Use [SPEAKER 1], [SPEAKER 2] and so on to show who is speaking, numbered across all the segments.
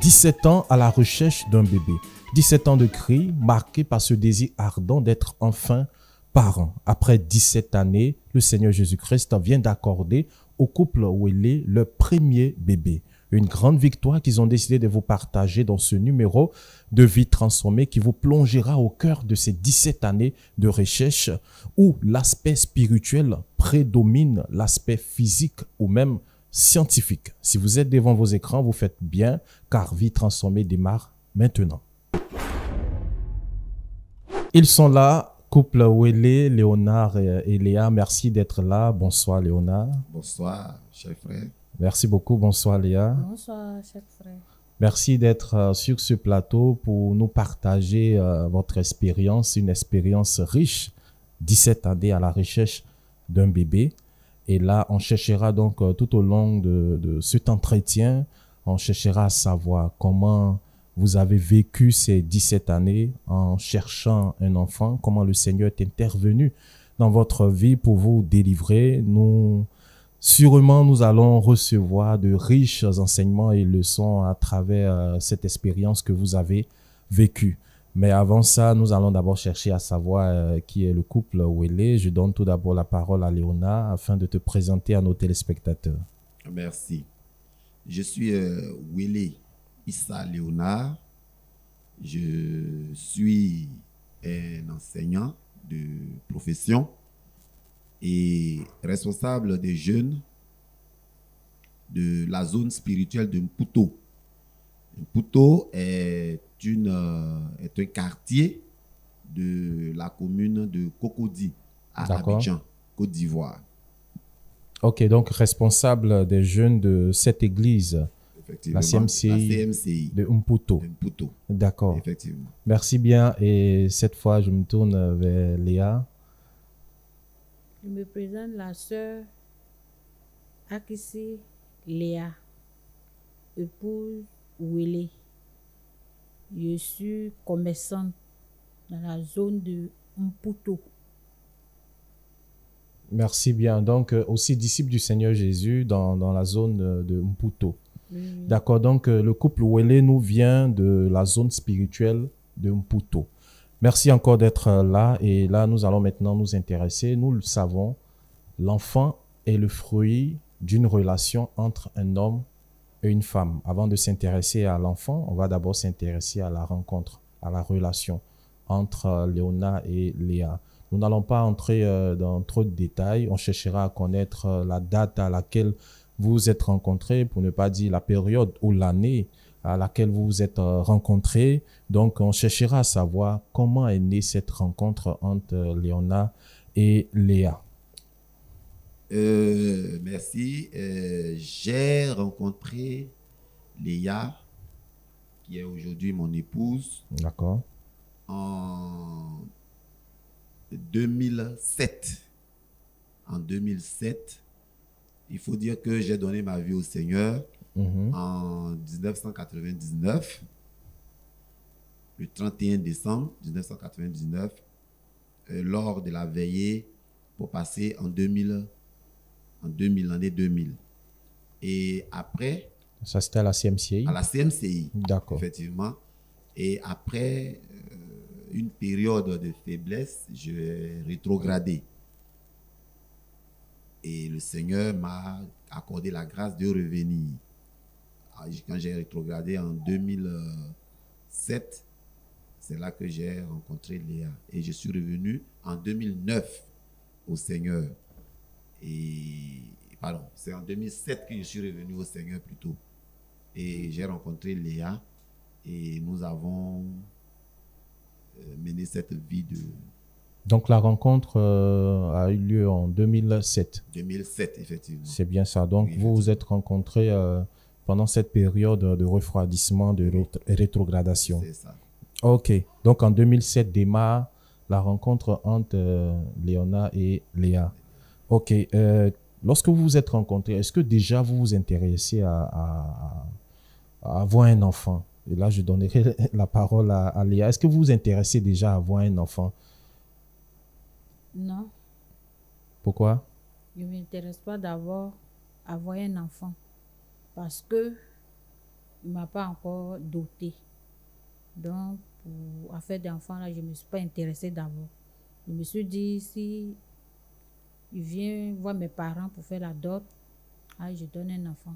[SPEAKER 1] 17 ans à la recherche d'un bébé. 17 ans de cris marqués par ce désir ardent d'être enfin parent. Après 17 années, le Seigneur Jésus-Christ vient d'accorder au couple Ouellet le premier bébé. Une grande victoire qu'ils ont décidé de vous partager dans ce numéro de Vie transformée qui vous plongera au cœur de ces 17 années de recherche où l'aspect spirituel prédomine l'aspect physique ou même scientifique. Si vous êtes devant vos écrans, vous faites bien car Vie transformée démarre maintenant. Ils sont là, couple Ouellet, Léonard et Léa. Merci d'être là. Bonsoir Léonard.
[SPEAKER 2] Bonsoir, cher frère.
[SPEAKER 1] Merci beaucoup. Bonsoir Léa.
[SPEAKER 3] Bonsoir, cher frère.
[SPEAKER 1] Merci d'être sur ce plateau pour nous partager votre expérience, une expérience riche, 17 années à la recherche d'un bébé. Et là, on cherchera donc tout au long de cet entretien, on cherchera à savoir comment vous avez vécu ces 17 années en cherchant un enfant, comment le Seigneur est intervenu dans votre vie pour vous délivrer. Sûrement, nous allons recevoir de riches enseignements et leçons à travers cette expérience que vous avez vécue. Mais avant ça, nous allons d'abord chercher à savoir qui est le couple Ouellet. Je donne tout d'abord la parole à Léonard afin de te présenter à nos téléspectateurs.
[SPEAKER 2] Merci. Je suis Ouellet Issa Léonard. Je suis un enseignant de profession et responsable des jeunes de la zone spirituelle de Mputo. Mputo est un quartier de la commune de Cocody à Abidjan, Côte d'Ivoire.
[SPEAKER 1] Ok, donc responsable des jeunes de cette église, la CMCI de Mputo. D'accord.
[SPEAKER 2] Effectivement.
[SPEAKER 1] Merci bien. Et cette fois, je me tourne vers Léa.
[SPEAKER 3] Je me présente la sœur Akissi Léa, épouse Ouellet. Je suis commerçante dans la zone de Mputo.
[SPEAKER 1] Merci bien. Donc, aussi disciple du Seigneur Jésus dans la zone de Mputo.
[SPEAKER 3] Oui.
[SPEAKER 1] D'accord. Donc, le couple Ouellet nous vient de la zone spirituelle de Mputo. Merci encore d'être là. Et là, nous allons maintenant nous intéresser. Nous le savons, l'enfant est le fruit d'une relation entre un homme et une femme. Avant de s'intéresser à l'enfant, on va d'abord s'intéresser à la rencontre, à la relation entre Léonard et Léa. Nous n'allons pas entrer dans trop de détails. On cherchera à connaître la date à laquelle vous vous êtes rencontrés, pour ne pas dire la période ou l'année à laquelle vous vous êtes rencontrés. Donc, on cherchera à savoir comment est née cette rencontre entre Léonard et Léa.
[SPEAKER 2] Merci. J'ai rencontré Léa, qui est aujourd'hui mon épouse,
[SPEAKER 1] D'accord.
[SPEAKER 2] en 2007. En 2007, il faut dire que j'ai donné ma vie au Seigneur en 1999, le 31 décembre 1999, lors de la veillée pour passer en 2000, l'année 2000. Et après...
[SPEAKER 1] Ça, c'était à la CMCI?
[SPEAKER 2] À la CMCI.
[SPEAKER 1] D'accord.
[SPEAKER 2] Effectivement. Et après une période de faiblesse, j'ai rétrogradé. Et le Seigneur m'a accordé la grâce de revenir. Quand j'ai rétrogradé en 2007, c'est là que j'ai rencontré Léa. Et je suis revenu en 2009 au Seigneur. Pardon, c'est en 2007 que je suis revenu au Seigneur plutôt. Et j'ai rencontré Léa et nous avons mené cette vie de...
[SPEAKER 1] Donc, la rencontre a eu lieu en 2007.
[SPEAKER 2] 2007, effectivement.
[SPEAKER 1] C'est bien ça. Donc, oui, vous vous êtes rencontrés pendant cette période de refroidissement, de rétrogradation.
[SPEAKER 2] C'est ça.
[SPEAKER 1] OK. Donc, en 2007 démarre la rencontre entre Léonard et Léa. OK. Lorsque vous vous êtes rencontrés, est-ce que déjà vous vous intéressez à avoir un enfant? Et là, je donnerai la parole à Léa. Est-ce que vous vous intéressez déjà à avoir un enfant?
[SPEAKER 3] Non.
[SPEAKER 1] Pourquoi?
[SPEAKER 3] Je ne m'intéresse pas d'avoir un enfant. Parce que il ne m'a pas encore doté. Donc, pour affaire d'enfant, là, je ne me suis pas intéressée d'abord. Je me suis dit, si il vient voir mes parents pour faire la dot, ah, je donne un enfant.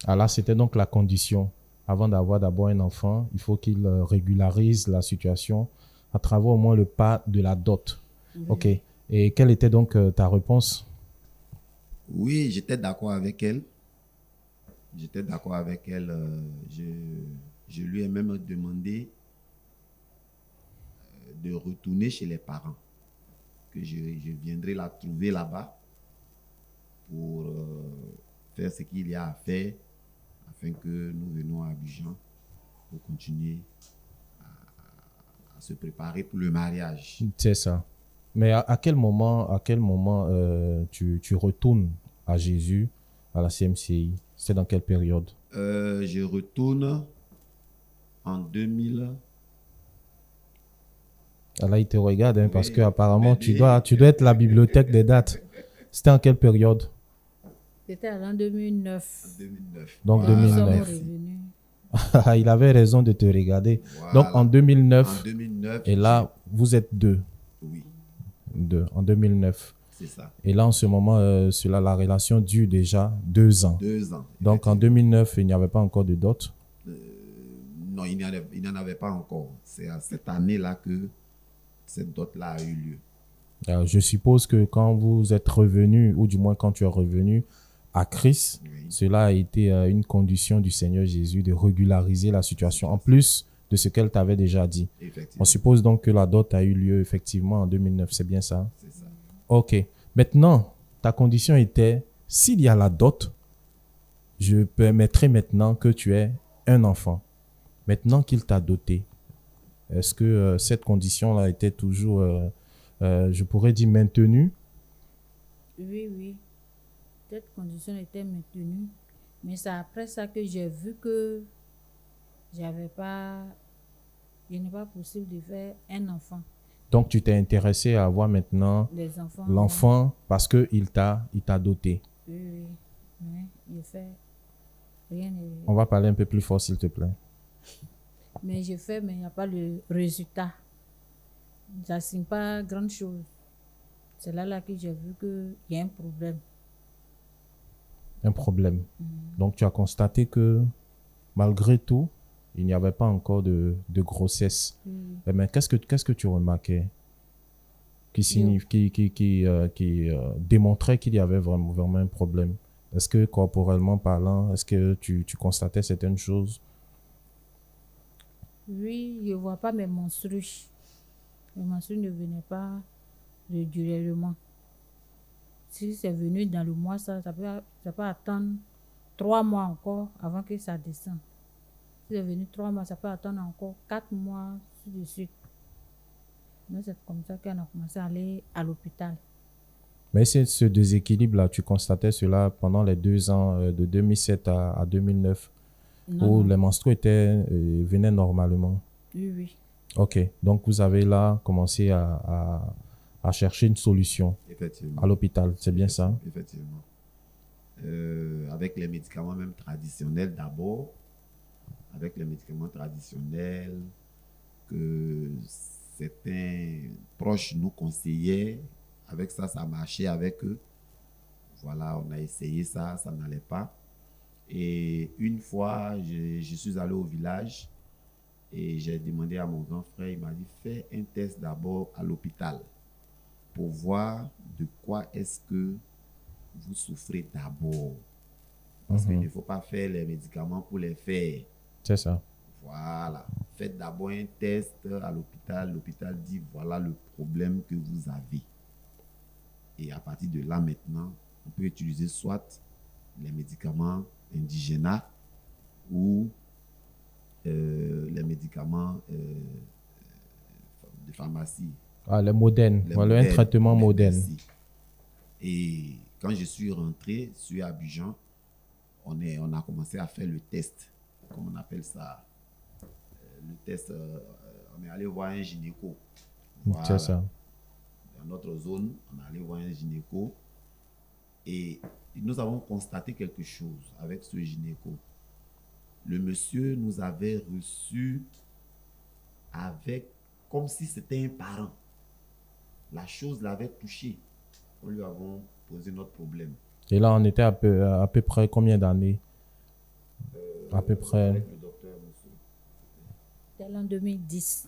[SPEAKER 1] Ah là, c'était donc la condition. Avant d'avoir d'abord un enfant, il faut qu'il régularise la situation à travers au moins le pas de la dot. OK. Et quelle était donc ta réponse?
[SPEAKER 2] Oui, j'étais d'accord avec elle. J'étais d'accord avec elle. Je lui ai même demandé de retourner chez les parents. Que je viendrai la trouver là-bas pour faire ce qu'il y a à faire afin que nous venions à Abidjan pour continuer à se préparer pour le mariage.
[SPEAKER 1] C'est ça. Mais à quel moment, tu retournes à Jésus, à la CMCI? C'est dans quelle période?
[SPEAKER 2] Je retourne en 2000.
[SPEAKER 1] Ah là, il te regarde, hein, parce
[SPEAKER 2] Oui,
[SPEAKER 1] qu'apparemment, tu dois
[SPEAKER 2] mais-
[SPEAKER 1] être la bibliothèque des dates. C'était en quelle période?
[SPEAKER 3] C'était en 2009.
[SPEAKER 2] 2009.
[SPEAKER 1] Donc,
[SPEAKER 2] Voilà,
[SPEAKER 3] Nous sommes
[SPEAKER 1] 2009.
[SPEAKER 3] revenus.
[SPEAKER 1] Il avait raison de te regarder.
[SPEAKER 2] Voilà.
[SPEAKER 1] Donc, en 2009,
[SPEAKER 2] En 2009.
[SPEAKER 1] et là, vous êtes deux.
[SPEAKER 2] Oui,
[SPEAKER 1] En 2009.
[SPEAKER 2] c'est ça.
[SPEAKER 1] Et là, en ce moment, la relation dure déjà 2 ans.
[SPEAKER 2] 2 ans.
[SPEAKER 1] Donc, en 2009, il n'y avait pas encore de dot.
[SPEAKER 2] Non, il n'y en avait pas encore. C'est à cette année-là que cette dot-là a eu lieu.
[SPEAKER 1] Je suppose que quand vous êtes revenu, ou du moins quand tu es revenu à Christ,
[SPEAKER 2] Oui.
[SPEAKER 1] cela a été une condition du Seigneur Jésus de régulariser la situation, en plus de ce qu'elle t'avait déjà dit.
[SPEAKER 2] Effectivement.
[SPEAKER 1] On suppose donc que la dot a eu lieu effectivement en 2009, c'est bien ça?
[SPEAKER 2] C'est ça.
[SPEAKER 1] Ok. Maintenant, ta condition était, s'il y a la dot, je permettrai maintenant que tu aies un enfant. Maintenant qu'il t'a doté, est-ce que cette condition-là était toujours, je pourrais dire, maintenue?
[SPEAKER 3] Oui, oui. Cette condition était maintenue. Mais c'est après ça que j'ai vu que il n'est pas possible de faire un enfant.
[SPEAKER 1] Donc, tu t'es intéressé à avoir maintenant
[SPEAKER 3] Les enfants.
[SPEAKER 1] l'enfant parce qu'il t'a doté.
[SPEAKER 3] Oui, oui. Mais je fais rien.
[SPEAKER 1] On va parler un peu plus fort, s'il te plaît.
[SPEAKER 3] Mais je fais, mais il n'y a pas le résultat. Ça ne signe pas grand chose. C'est là que j'ai vu qu'il y a un problème.
[SPEAKER 1] Un problème. Donc, tu as constaté que malgré tout, il n'y avait pas encore de grossesse. Mais qu'est-ce que tu remarquais qui démontrait qu'il y avait vraiment un problème? Est-ce que corporellement parlant, est-ce que tu constatais certaines choses?
[SPEAKER 3] Oui, je ne vois pas mes menstrues. Mes menstrues ne venaient pas régulièrement. Si c'est venu dans le mois, ça peut attendre 3 mois encore avant que ça descende. Si c'est venu 3 mois, ça peut attendre encore 4 mois de suite. Donc c'est comme ça qu'on a commencé à aller à l'hôpital.
[SPEAKER 1] Mais c'est ce déséquilibre-là, tu constatais cela pendant les 2 ans de 2007 à 2009, où les menstrues venaient normalement.
[SPEAKER 3] Oui, oui.
[SPEAKER 1] Ok, donc vous avez là commencé à chercher une solution
[SPEAKER 2] Effectivement.
[SPEAKER 1] à l'hôpital, c'est bien ça?
[SPEAKER 2] Effectivement. Avec les médicaments même traditionnels d'abord, avec les médicaments traditionnels que certains proches nous conseillaient, avec ça, ça marchait avec eux. Voilà, on a essayé ça, ça n'allait pas. Et une fois, je suis allé au village et j'ai demandé à mon grand frère, il m'a dit, fais un test d'abord à l'hôpital pour voir de quoi est-ce que vous souffrez d'abord. Parce qu'il ne faut pas faire les médicaments pour les faire.
[SPEAKER 1] C'est ça.
[SPEAKER 2] Voilà. Faites d'abord un test à l'hôpital. L'hôpital dit, voilà le problème que vous avez. Et à partir de là, maintenant, on peut utiliser soit les médicaments indigènes ou les médicaments de pharmacie.
[SPEAKER 1] Ah, les modernes.
[SPEAKER 2] Les
[SPEAKER 1] Voilà, un
[SPEAKER 2] modernes,
[SPEAKER 1] traitement moderne.
[SPEAKER 2] merci. Et quand je suis rentré sur Abidjan, on a commencé à faire le test, comme on appelle ça. Le test, on est allé voir un gynéco. Voilà.
[SPEAKER 1] C'est ça.
[SPEAKER 2] Dans notre zone, on est allé voir un gynéco. Et nous avons constaté quelque chose avec ce gynéco. le monsieur nous avait reçus avec, comme si c'était un parent. La chose l'avait touché. Nous lui avons posé notre problème.
[SPEAKER 1] Et là, on était à peu près combien d'années? À peu près
[SPEAKER 2] Avec le docteur, monsieur.
[SPEAKER 3] C'était en 2010.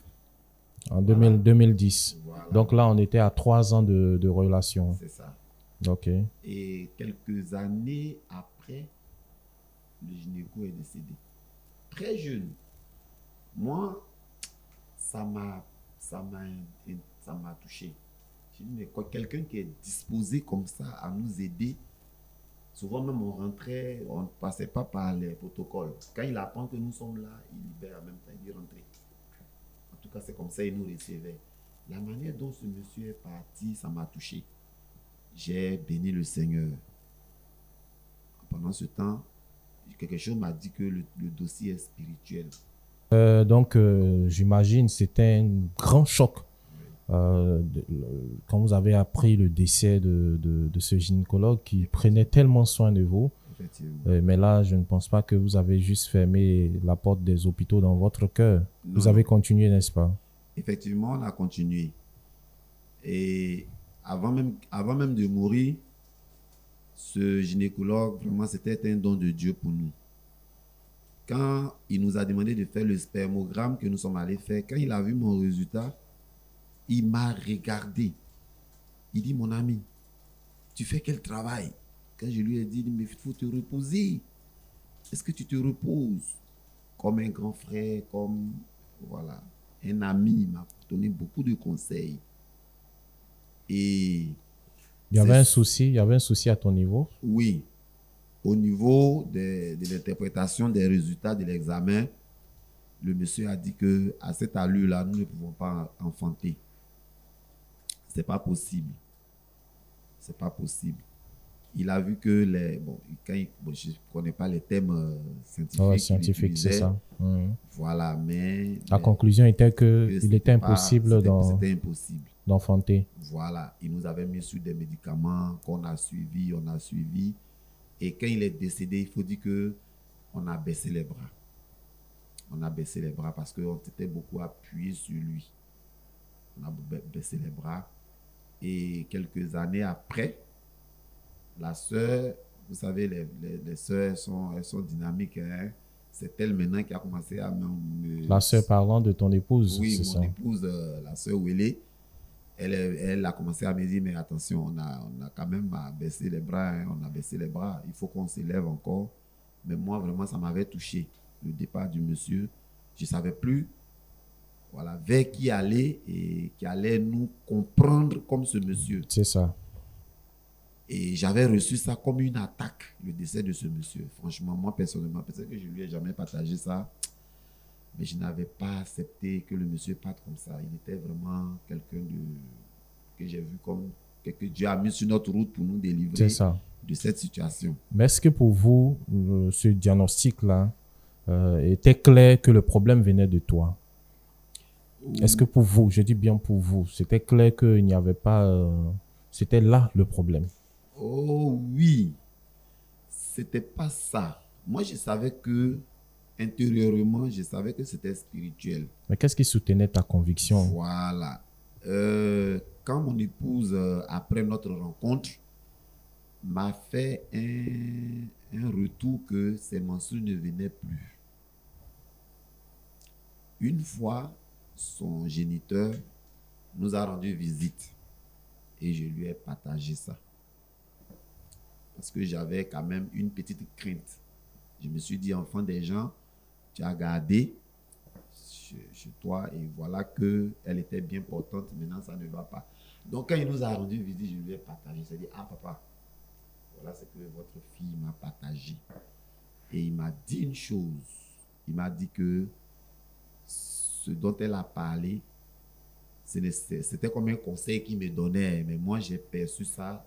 [SPEAKER 1] en
[SPEAKER 2] Voilà.
[SPEAKER 1] 2010.
[SPEAKER 2] Voilà.
[SPEAKER 1] Donc là, on était à 3 ans de relation.
[SPEAKER 2] C'est ça.
[SPEAKER 1] Ok.
[SPEAKER 2] Et quelques années après, le gynéco est décédé. Très jeune. Moi, ça m'a touché. J'ai dit, mais quelqu'un qui est disposé comme ça à nous aider, souvent même on rentrait, on ne passait pas par les protocoles. Quand il apprend que nous sommes là, il libère en même temps, il dit rentrer. En tout cas, c'est comme ça qu'il nous recevait. La manière dont ce monsieur est parti, ça m'a touché. J'ai béni le Seigneur. Pendant ce temps, quelque chose m'a dit que le dossier est spirituel.
[SPEAKER 1] Donc, j'imagine c'était un grand choc quand vous avez appris le décès de ce gynécologue qui prenait tellement soin de vous.
[SPEAKER 2] Effectivement.
[SPEAKER 1] Mais là, je ne pense pas que vous avez juste fermé la porte des hôpitaux dans votre cœur.
[SPEAKER 2] Non,
[SPEAKER 1] Vous avez
[SPEAKER 2] non.
[SPEAKER 1] continué, n'est-ce pas?
[SPEAKER 2] Effectivement, on a continué. Et avant même de mourir, ce gynécologue, vraiment, c'était un don de Dieu pour nous. Quand il nous a demandé de faire le spermogramme que nous sommes allés faire, quand il a vu mon résultat, il m'a regardé. Il dit, mon ami, tu fais quel travail? Quand je lui ai dit, mais il faut te reposer. Est-ce que tu te reposes? Comme un grand frère, comme voilà, un ami, il m'a donné beaucoup de conseils. Et
[SPEAKER 1] Il y avait un souci à ton niveau.
[SPEAKER 2] oui, au niveau de l'interprétation des résultats de l'examen, le monsieur a dit que à cette allure-là, nous ne pouvons pas enfanter. C'est pas possible. C'est pas possible. Il a vu que je ne connais pas les thèmes scientifiques.
[SPEAKER 1] Ouais,
[SPEAKER 2] qu'il
[SPEAKER 1] scientifique, c'est
[SPEAKER 2] utilisait.
[SPEAKER 1] ça. Mhm.
[SPEAKER 2] Voilà, mais
[SPEAKER 1] La conclusion était
[SPEAKER 2] que
[SPEAKER 1] qu'il était impossible
[SPEAKER 2] c'était impossible.
[SPEAKER 1] d'enfanter.
[SPEAKER 2] Voilà, il nous avait mis sur des médicaments qu'on a suivis, on a suivi. Et quand il est décédé, il faut dire que on a baissé les bras. On a baissé les bras parce qu'on s'était beaucoup appuyé sur lui. On a baissé les bras. Et quelques années après, la sœur, vous savez, les sœurs, elles sont dynamiques. Hein? C'est elle maintenant qui a commencé à me...
[SPEAKER 1] La sœur parlant de ton épouse,
[SPEAKER 2] Oui,
[SPEAKER 1] c'est
[SPEAKER 2] mon
[SPEAKER 1] ça.
[SPEAKER 2] épouse, la sœur Wélé, elle a commencé à me dire, mais attention, on a quand même baissé les bras, hein, on a baissé les bras, il faut qu'on s'élève encore. Mais moi, vraiment, ça m'avait touché, le départ du monsieur. Je ne savais plus voilà, vers qui aller et qui allait nous comprendre comme ce monsieur.
[SPEAKER 1] C'est ça.
[SPEAKER 2] Et j'avais reçu ça comme une attaque, le décès de ce monsieur. Franchement, moi, personnellement, peut-être que je ne lui ai jamais partagé ça, mais je n'avais pas accepté que le monsieur parte comme ça. Il était vraiment quelqu'un que j'ai vu comme que Dieu a mis sur notre route pour nous délivrer
[SPEAKER 1] C'est ça.
[SPEAKER 2] de cette situation.
[SPEAKER 1] Mais est-ce que pour vous, ce diagnostic-là était clair que le problème venait de toi? Est-ce que pour vous, je dis bien pour vous, c'était clair qu'il n'y avait pas... c'était là le problème?
[SPEAKER 2] Oh oui, c'était pas ça. Moi, je savais que intérieurement, je savais que c'était spirituel.
[SPEAKER 1] Mais qu'est-ce qui soutenait ta conviction?
[SPEAKER 2] Voilà. Quand mon épouse, après notre rencontre, m'a fait un retour que ses menstrues ne venaient plus. Une fois, son géniteur nous a rendu visite et je lui ai partagé ça. Parce que j'avais quand même une petite crainte. Je me suis dit, enfant des gens, tu as gardé chez toi et voilà qu'elle était bien portante, maintenant ça ne va pas. Donc quand il nous a rendu visite, je lui ai partagé. Il s'est dit, ah papa, voilà ce que votre fille m'a partagé. Et il m'a dit une chose. Il m'a dit que ce dont elle a parlé, c'était comme un conseil qu'il me donnait, mais moi j'ai perçu ça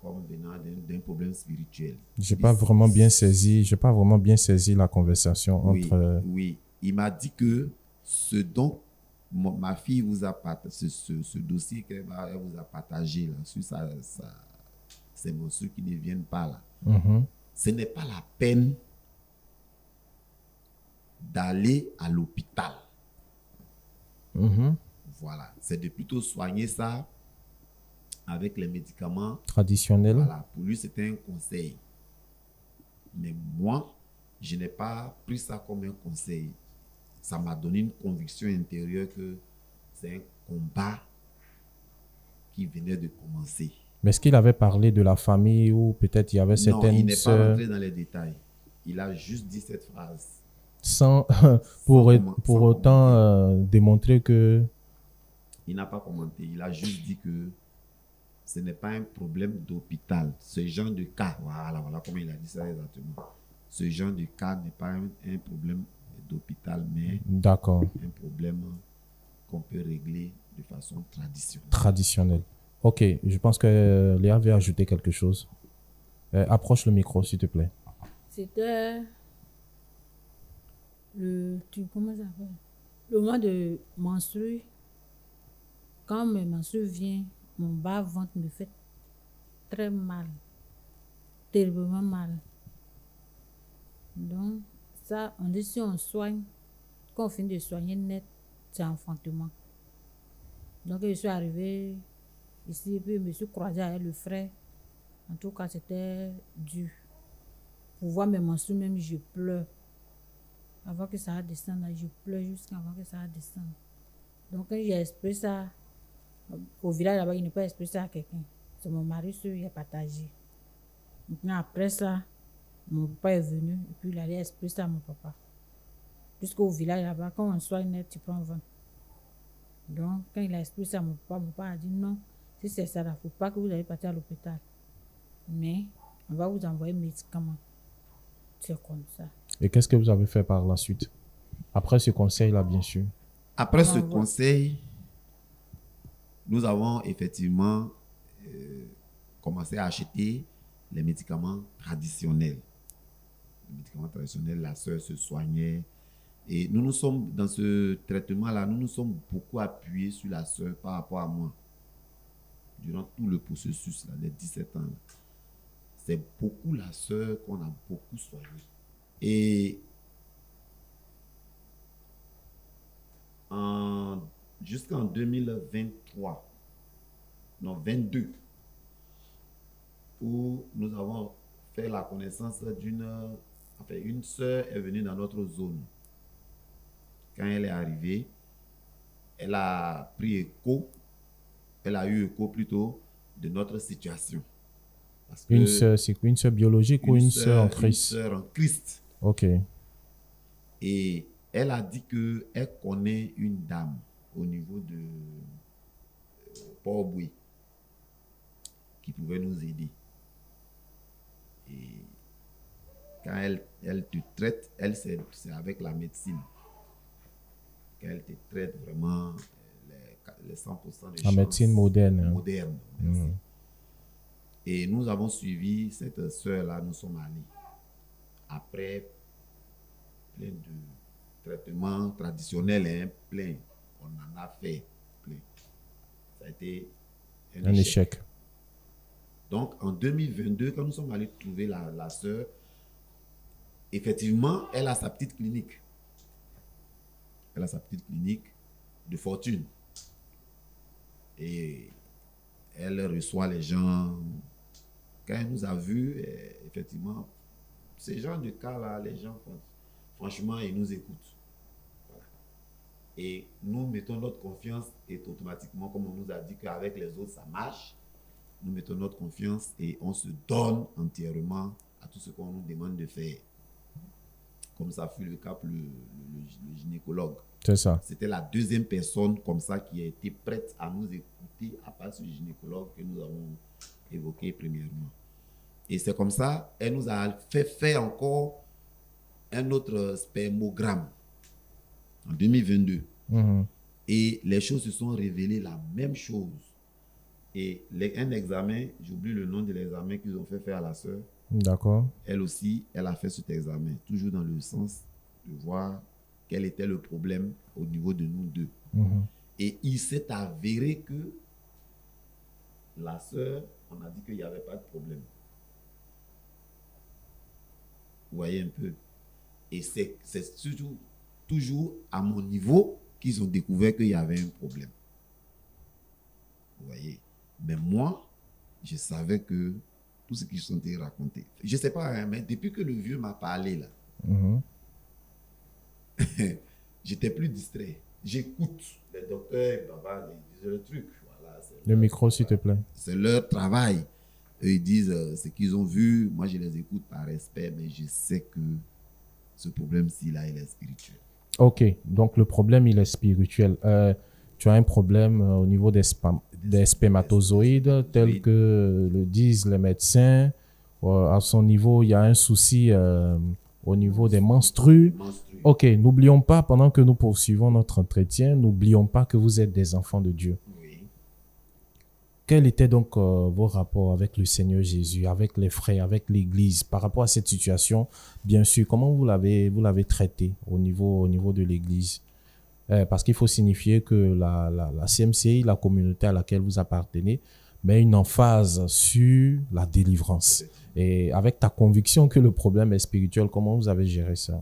[SPEAKER 2] comme venant d'un problème spirituel.
[SPEAKER 1] J'ai pas vraiment bien saisi la conversation
[SPEAKER 2] Oui,
[SPEAKER 1] entre...
[SPEAKER 2] oui. Il m'a dit que ce dont ma fille vous a partagé, ce dossier qu'elle vous a partagé là, sur ces menstrues qui ne viennent pas là,
[SPEAKER 1] Mhm.
[SPEAKER 2] ce n'est pas la peine d'aller à l'hôpital.
[SPEAKER 1] Mhm.
[SPEAKER 2] Voilà, c'est de plutôt soigner ça avec les médicaments.
[SPEAKER 1] Traditionnel.
[SPEAKER 2] Voilà, pour lui, c'était un conseil. Mais moi, je n'ai pas pris ça comme un conseil. Ça m'a donné une conviction intérieure que c'est un combat qui venait de commencer.
[SPEAKER 1] Mais est-ce qu'il avait parlé de la famille ou peut-être il y avait
[SPEAKER 2] Non, il
[SPEAKER 1] certaines
[SPEAKER 2] n'est pas
[SPEAKER 1] sœurs
[SPEAKER 2] rentré dans les détails. Il a juste dit cette phrase.
[SPEAKER 1] sans pour
[SPEAKER 2] sans
[SPEAKER 1] autant
[SPEAKER 2] commenter.
[SPEAKER 1] démontrer que
[SPEAKER 2] Il n'a pas commenté. Il a juste dit que ce n'est pas un problème d'hôpital. Ce genre de cas, voilà comment il a dit ça exactement. Ce genre de cas n'est pas un problème d'hôpital, mais
[SPEAKER 1] d'accord,
[SPEAKER 2] un problème qu'on peut régler de façon traditionnelle.
[SPEAKER 1] traditionnel. Ok, je pense que Léa veut ajouter quelque chose. Approche le micro, s'il te plaît.
[SPEAKER 3] C'était comment ça s'appelle? Le mois de menstrues. Quand mes menstrues viennent, mon bas-ventre me fait très mal. Terriblement mal. Donc, ça, on dit si on soigne, quand on finit de soigner net, c'est enfantement. Donc, je suis arrivée ici, et puis je me suis croisée avec le frère. En tout cas, c'était dur. Pour voir mes menstrues, même, je pleure. Avant que ça descende, je pleure jusqu'avant que ça descende. Donc, quand j'ai expliqué ça, au village là-bas, il n'a pas expliqué ça à quelqu'un. C'est mon mari seul qui a partagé. Maintenant, après ça, mon papa est venu, et puis il allait expliquer ça à mon papa. Jusqu'au village là-bas, quand on soigne net, tu prends 20. Donc, quand il a expliqué ça à mon papa a dit non, si c'est ça, il ne faut pas que vous allez partir à l'hôpital. Mais on va vous envoyer médicaments. C'est comme ça.
[SPEAKER 1] Et qu'est-ce que vous avez fait par la suite? Après ce conseil-là, bien sûr.
[SPEAKER 2] Après ce conseil, nous avons effectivement commencé à acheter les médicaments traditionnels. Les médicaments traditionnels, la sœur se soignait. Et nous nous sommes, dans ce traitement-là, nous nous sommes beaucoup appuyés sur la sœur par rapport à moi. Durant tout le processus, là, les 17 ans, là. C'est beaucoup la sœur qu'on a beaucoup soigné. Et jusqu'en 2023, non 22, où nous avons fait la connaissance une sœur est venue dans notre zone. Quand elle est arrivée, elle a pris écho, elle a eu écho plutôt de notre situation. Parce que
[SPEAKER 1] Une sœur, c'est une sœur biologique ou une sœur en Christ?
[SPEAKER 2] Une sœur en Christ.
[SPEAKER 1] Ok.
[SPEAKER 2] Et elle a dit qu'elle connaît une dame au niveau de Port-Boué qui pouvait nous aider. Et quand elle te traite, elle, c'est avec la médecine. Quand elle te traite vraiment les 100% de
[SPEAKER 1] La médecine moderne.
[SPEAKER 2] Moderne, merci. Et nous avons suivi cette sœur-là, nous sommes allés. Après plein de traitements traditionnels, hein, plein. On en a fait plein. Ça a été un échec. Donc, en 2022, quand nous sommes allés trouver la sœur, effectivement, elle a sa petite clinique. Elle a sa petite clinique de fortune. Et elle reçoit les gens. Quand elle nous a vus, effectivement, ces genres de cas-là, les gens, franchement, ils nous écoutent. Voilà. Et nous mettons notre confiance et automatiquement, comme on nous a dit qu'avec les autres, ça marche, nous mettons notre confiance et on se donne entièrement à tout ce qu'on nous demande de faire. Comme ça fut le cas pour le gynécologue.
[SPEAKER 1] C'est ça.
[SPEAKER 2] C'était la deuxième personne comme ça qui a été prête à nous écouter à part ce gynécologue que nous avons évoqué premièrement. Et c'est comme ça, elle nous a fait faire encore un autre spermogramme en 2022.
[SPEAKER 1] Mhm.
[SPEAKER 2] Et les choses se sont révélées la même chose. Et un examen, j'oublie le nom de l'examen qu'ils ont fait faire à la sœur.
[SPEAKER 1] D'accord.
[SPEAKER 2] Elle aussi, elle a fait cet examen, toujours dans le sens de voir quel était le problème au niveau de nous deux.
[SPEAKER 1] Mhm.
[SPEAKER 2] Et il s'est avéré que la sœur, on a dit qu'il n'y avait pas de problème. Vous voyez un peu. Et c'est surtout toujours à mon niveau qu'ils ont découvert qu'il y avait un problème. Vous voyez. Mais moi, je savais que tout ce qu'ils sont en train de raconter. Je ne sais pas, hein, mais depuis que le vieux m'a parlé, là, j'étais plus distrait. J'écoute les docteurs, ils disent le truc. Voilà,
[SPEAKER 1] le micro, s'il te plaît.
[SPEAKER 2] C'est leur travail. Eux, ils disent ce qu'ils ont vu. Moi, je les écoute par respect, mais je sais que ce problème-ci, là, il est spirituel.
[SPEAKER 1] Ok, donc le problème, il est spirituel. Tu as un problème au niveau des spermatozoïdes, tel que le disent les médecins. À son niveau, il y a un souci au niveau des menstrues. Ok, n'oublions pas, pendant que nous poursuivons notre entretien, n'oublions pas que vous êtes des enfants de Dieu.
[SPEAKER 2] Oui.
[SPEAKER 1] Quels étaient donc vos rapports avec le Seigneur Jésus, avec les frères, avec l'Église, par rapport à cette situation? Bien sûr, comment vous l'avez traité au niveau de l'Église? Parce qu'il faut signifier que la CMCI, la communauté à laquelle vous appartenez, met une emphase sur la délivrance. Et avec ta conviction que le problème est spirituel, comment vous avez géré ça?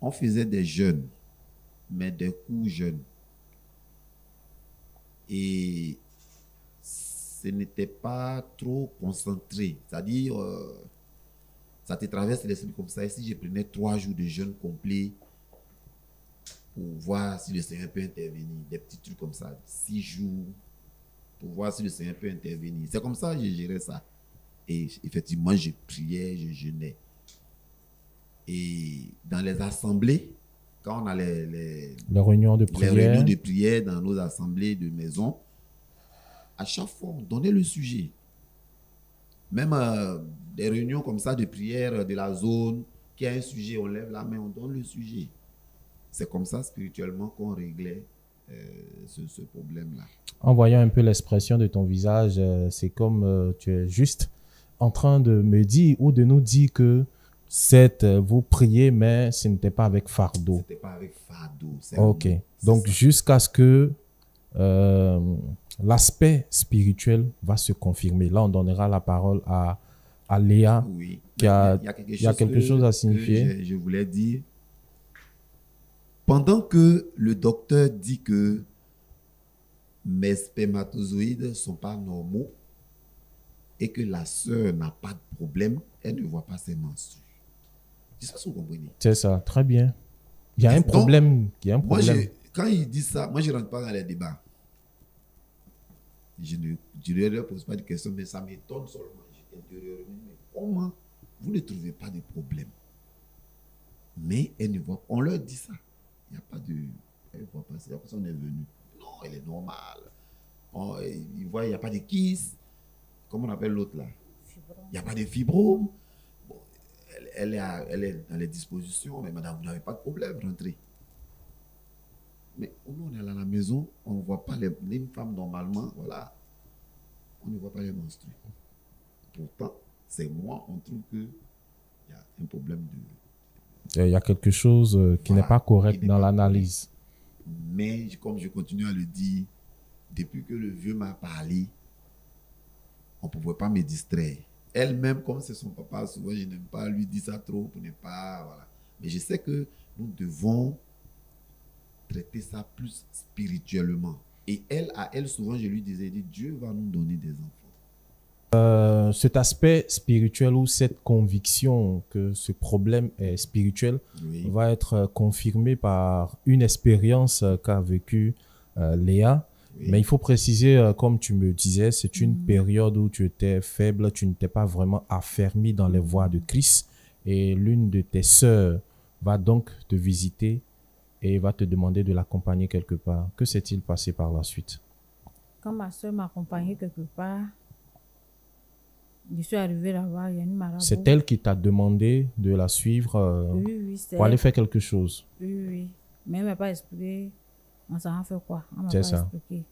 [SPEAKER 2] On faisait des jeûnes, mais des coups jeûnes. Et ce n'était pas trop concentré. C'est-à-dire, ça te traverse l'esprit comme ça. Et si je prenais 3 jours de jeûne complet pour voir si le Seigneur peut intervenir, des petits trucs comme ça, 6 jours, pour voir si le Seigneur peut intervenir. C'est comme ça que je gérais ça. Et effectivement, je priais, je jeûnais. Et dans les assemblées, quand on a les
[SPEAKER 1] réunions de
[SPEAKER 2] prière, les réunions de prière dans nos assemblées de maison, à chaque fois, on donnait le sujet. Même des réunions comme ça de prière de la zone, qui a un sujet, on lève la main, on donne le sujet. C'est comme ça, spirituellement, qu'on réglait ce problème-là.
[SPEAKER 1] En voyant un peu l'expression de ton visage, c'est comme tu es juste en train de me dire ou de nous dire que vous priez, mais ce n'était pas avec fardeau.
[SPEAKER 2] C'était pas avec fardeau.
[SPEAKER 1] Ok. Donc, jusqu'à ce que l'aspect spirituel va se confirmer. Là, on donnera la parole à Léa.
[SPEAKER 2] Oui.
[SPEAKER 1] Il y a quelque chose à signifier.
[SPEAKER 2] Je voulais dire. Pendant que le docteur dit que mes spermatozoïdes ne sont pas normaux et que la sœur n'a pas de problème, elle ne voit pas ses menstrues. Je sais pas si vous comprenez.
[SPEAKER 1] C'est ça, très bien. Il y a un problème.
[SPEAKER 2] Moi, quand il dit ça, moi, je ne rentre pas dans les débats. Je ne leur pose pas de questions, mais ça m'étonne seulement. Intérieurement, mais comment vous ne trouvez pas de problème? Mais elle ne voit pas. On leur dit ça. Il n'y a pas de... Elle ne voit pas. C'est la personne est venue. Non, elle est normale. Ils voient, il n'y a pas de kiss. Comment on appelle l'autre là? Il n'y a pas de fibrome. Bon, elle est dans les dispositions. Mais madame, vous n'avez pas de problème, rentrez. Mais nous, on est à la maison, on ne voit pas les femmes normalement, voilà. On ne voit pas les menstrues. Pourtant, c'est moi, on trouve qu'il y a un problème de...
[SPEAKER 1] Il y a quelque chose qui n'est pas correct dans l'analyse.
[SPEAKER 2] Mais comme je continue à le dire, depuis que le vieux m'a parlé, on ne pouvait pas me distraire. Elle-même, comme c'est son papa, souvent je n'aime pas lui dire ça trop pour ne pas... Voilà. Mais je sais que nous devons traiter ça plus spirituellement. Et à elle, souvent, je lui disais, Dieu va nous donner des enfants.
[SPEAKER 1] Cet aspect spirituel ou cette conviction que ce problème est spirituel va être confirmé par une expérience qu'a vécue Léa. Oui. Mais il faut préciser, comme tu me disais, c'est une période où tu étais faible, tu n'étais pas vraiment affermi dans les voies de Christ. Et l'une de tes sœurs va donc te visiter et va te demander de l'accompagner quelque part. Que s'est-il passé par la suite?
[SPEAKER 3] Quand ma soeur m'accompagnait quelque part, je suis arrivée là-bas, il y a une marabout.
[SPEAKER 1] C'est elle qui t'a demandé de la suivre pour aller faire quelque chose?
[SPEAKER 3] Oui. Mais elle ne m'a pas expliqué, on s'en a fait quoi? On ne m'a pas expliqué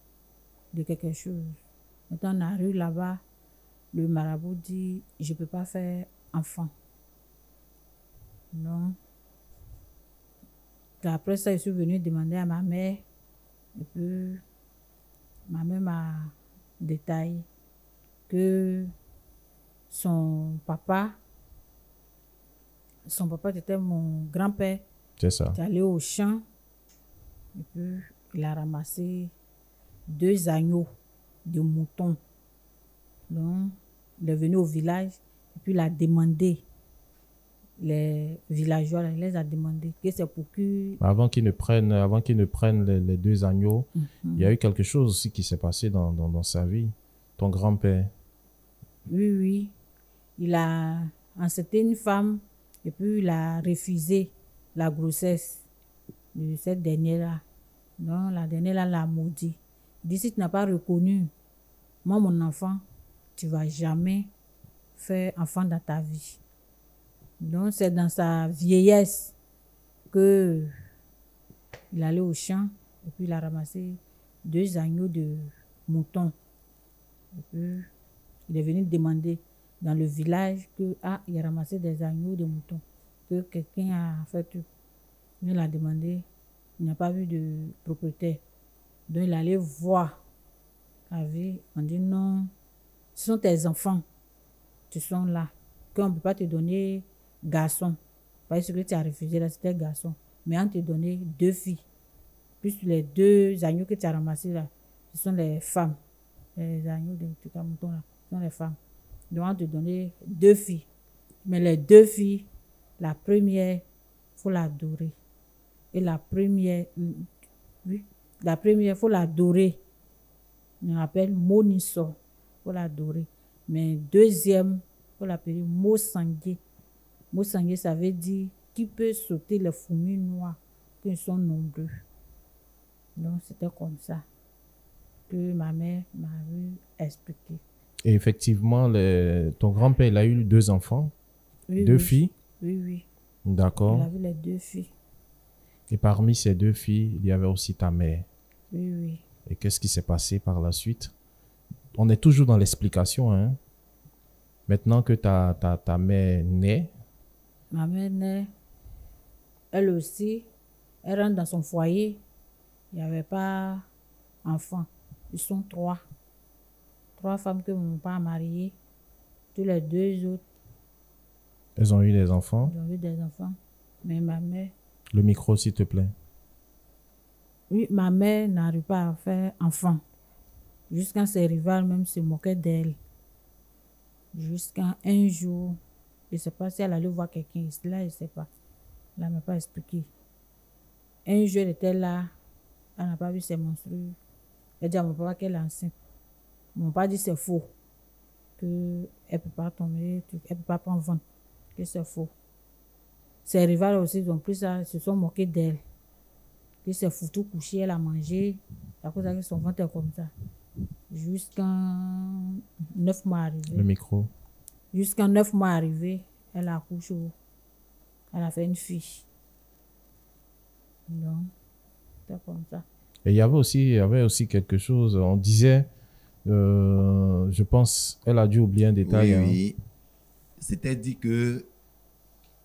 [SPEAKER 3] de quelque chose. Maintenant, on arrive là-bas, le marabout dit, je ne peux pas faire enfant. Non. Et après ça, je suis venue demander à ma mère. Et puis, ma mère m'a détaillé que son papa était mon grand-père.
[SPEAKER 1] C'est ça.
[SPEAKER 3] Il est allé au champ et puis il a ramassé 2 agneaux de moutons. Donc, il est venu au village et puis il a demandé, les villageois, il les a demandé que c'est pour que...
[SPEAKER 1] Avant qu'ils ne prennent les 2 agneaux, il y a eu quelque chose aussi qui s'est passé dans sa vie. Ton grand-père.
[SPEAKER 3] Oui, oui. Il a enceinté une femme et puis il a refusé la grossesse de cette dernière-là. Donc, la dernière-là l'a maudit. Il dit, si tu n'as pas reconnu, moi, mon enfant, tu ne vas jamais faire enfant dans ta vie. Donc, c'est dans sa vieillesse que il allait au champ et puis il a ramassé 2 agneaux de moutons. Et puis, il est venu demander dans le village que, il a ramassé des agneaux de moutons, que quelqu'un a fait tout. Il a demandé, il n'a pas vu de propriétaire. Donc, il allait voir. On dit non, ce sont tes enfants, tu sont là, qu'on ne peut pas te donner garçon. Parce que tu as refusé là, c'était garçon. Mais on te donné 2 filles. Plus les 2 agneaux que tu as ramassés là, ce sont les femmes. Les agneaux de moutons là, ce sont les femmes. Donc on te donné 2 filles. Mais les 2 filles, la première, il faut l'adorer. Et la première, il faut l'adorer. On l'appelle Monisso, il faut l'adorer. Mais deuxième, il faut l'appeler Mosangué. Mosangué, ça veut dire qui peut sauter les fourmis noires, qu'ils sont nombreux. Donc c'était comme ça que ma mère m'avait expliqué.
[SPEAKER 1] Et effectivement, ton grand-père, il a eu 2 enfants,
[SPEAKER 3] Oui,
[SPEAKER 1] 2
[SPEAKER 3] oui.
[SPEAKER 1] filles.
[SPEAKER 3] Oui, oui.
[SPEAKER 1] D'accord.
[SPEAKER 3] Il avait les 2 filles.
[SPEAKER 1] Et parmi ces 2 filles, il y avait aussi ta mère.
[SPEAKER 3] Oui, oui.
[SPEAKER 1] Et qu'est-ce qui s'est passé par la suite? On est toujours dans l'explication, hein. Maintenant que ta mère naît.
[SPEAKER 3] Ma mère naît, elle aussi, elle rentre dans son foyer. Il n'y avait pas d'enfants. Ils sont 3. 3 femmes que mon père a mariées. Tous les 2 autres,
[SPEAKER 1] Elles ont eu des enfants.
[SPEAKER 3] ils ont eu des enfants. Mais ma mère,
[SPEAKER 1] Le micro, s'il te plaît.
[SPEAKER 3] oui, ma mère n'arrive pas à faire enfant. Jusqu'à ses rivales même se moquaient d'elle. Jusqu'à un jour, je ne sais pas si elle allait voir quelqu'un. Là, je ne sais pas. Elle ne m'a pas expliqué. Un jour, elle était là. Elle n'a pas vu ses menstrues. Elle dit à mon papa qu'elle est enceinte. Mon papa dit c'est faux. Qu'elle ne peut pas tomber, elle ne peut pas prendre ventre. Que c'est faux. Ses rivales aussi, ont pris ça, se sont moqués d'elle. Que c'est foutu couché, elle a mangé. À cause de son ventre est comme ça. Jusqu'à 9 mois arrivé.
[SPEAKER 1] Le micro.
[SPEAKER 3] Jusqu'à 9 mois arrivé, elle a accouché. Elle a fait une fille. Donc, c'est comme ça.
[SPEAKER 1] Et il y avait aussi quelque chose. On disait, je pense, elle a dû oublier un détail.
[SPEAKER 2] Oui,
[SPEAKER 1] Hein.
[SPEAKER 2] oui. C'était dit que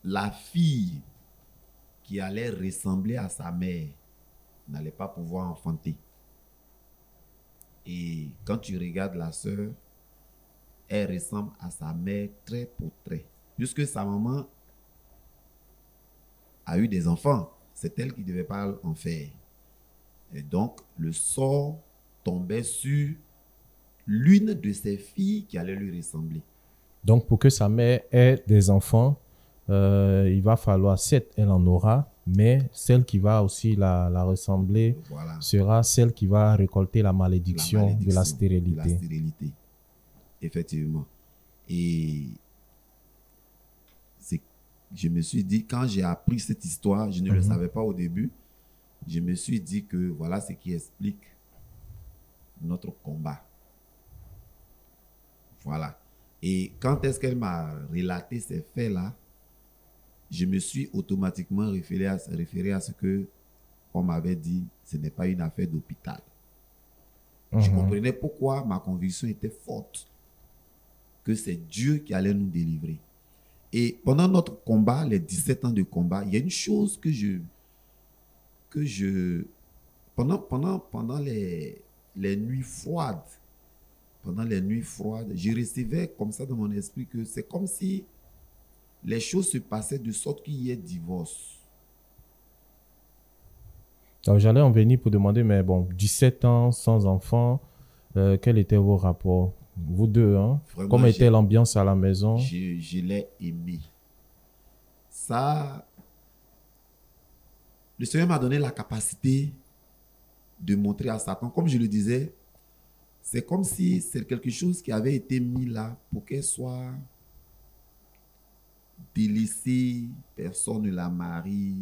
[SPEAKER 2] la fille qui allait ressembler à sa mère n'allait pas pouvoir enfanter. Et quand tu regardes la sœur, elle ressemble à sa mère trait pour trait. Puisque sa maman a eu des enfants, c'est elle qui ne devait pas en faire. Et donc, le sort tombait sur l'une de ses filles qui allait lui ressembler.
[SPEAKER 1] Donc, pour que sa mère ait des enfants, il va falloir, certes, elle en aura, mais celle qui va aussi la ressembler
[SPEAKER 2] Voilà.
[SPEAKER 1] sera celle qui va récolter la malédiction de la stérilité.
[SPEAKER 2] De la stérilité. Effectivement. Et je me suis dit, quand j'ai appris cette histoire, je ne le savais pas au début, je me suis dit que voilà ce qui explique notre combat. Voilà. Et quand est-ce qu'elle m'a relaté ces faits-là, je me suis automatiquement référé à ce que on m'avait dit, ce n'est pas une affaire d'hôpital. Je comprenais pourquoi ma conviction était forte, que c'est Dieu qui allait nous délivrer. Et pendant notre combat, les 17 ans de combat, il y a une chose pendant les nuits froides, je recevais comme ça dans mon esprit que c'est comme si les choses se passaient de sorte qu'il y ait divorce.
[SPEAKER 1] Alors, j'allais en venir pour demander, mais bon, 17 ans, sans enfant, quels étaient vos rapports? Vous deux, hein?
[SPEAKER 2] Vraiment,
[SPEAKER 1] Comment était l'ambiance à la maison?
[SPEAKER 2] Je l'ai aimé. Ça, le Seigneur m'a donné la capacité de montrer à Satan, comme je le disais, c'est comme si c'est quelque chose qui avait été mis là pour qu'elle soit délaissée, personne ne la marie.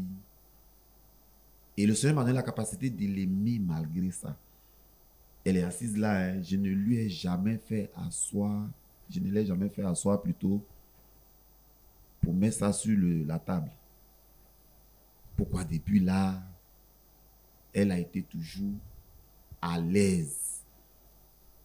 [SPEAKER 2] Et le Seigneur m'a donné la capacité de l'aimer malgré ça. Elle est assise là, hein. Je ne lui ai jamais fait asseoir, je ne l'ai jamais fait asseoir plutôt pour mettre ça sur la table. Pourquoi depuis là, elle a été toujours à l'aise.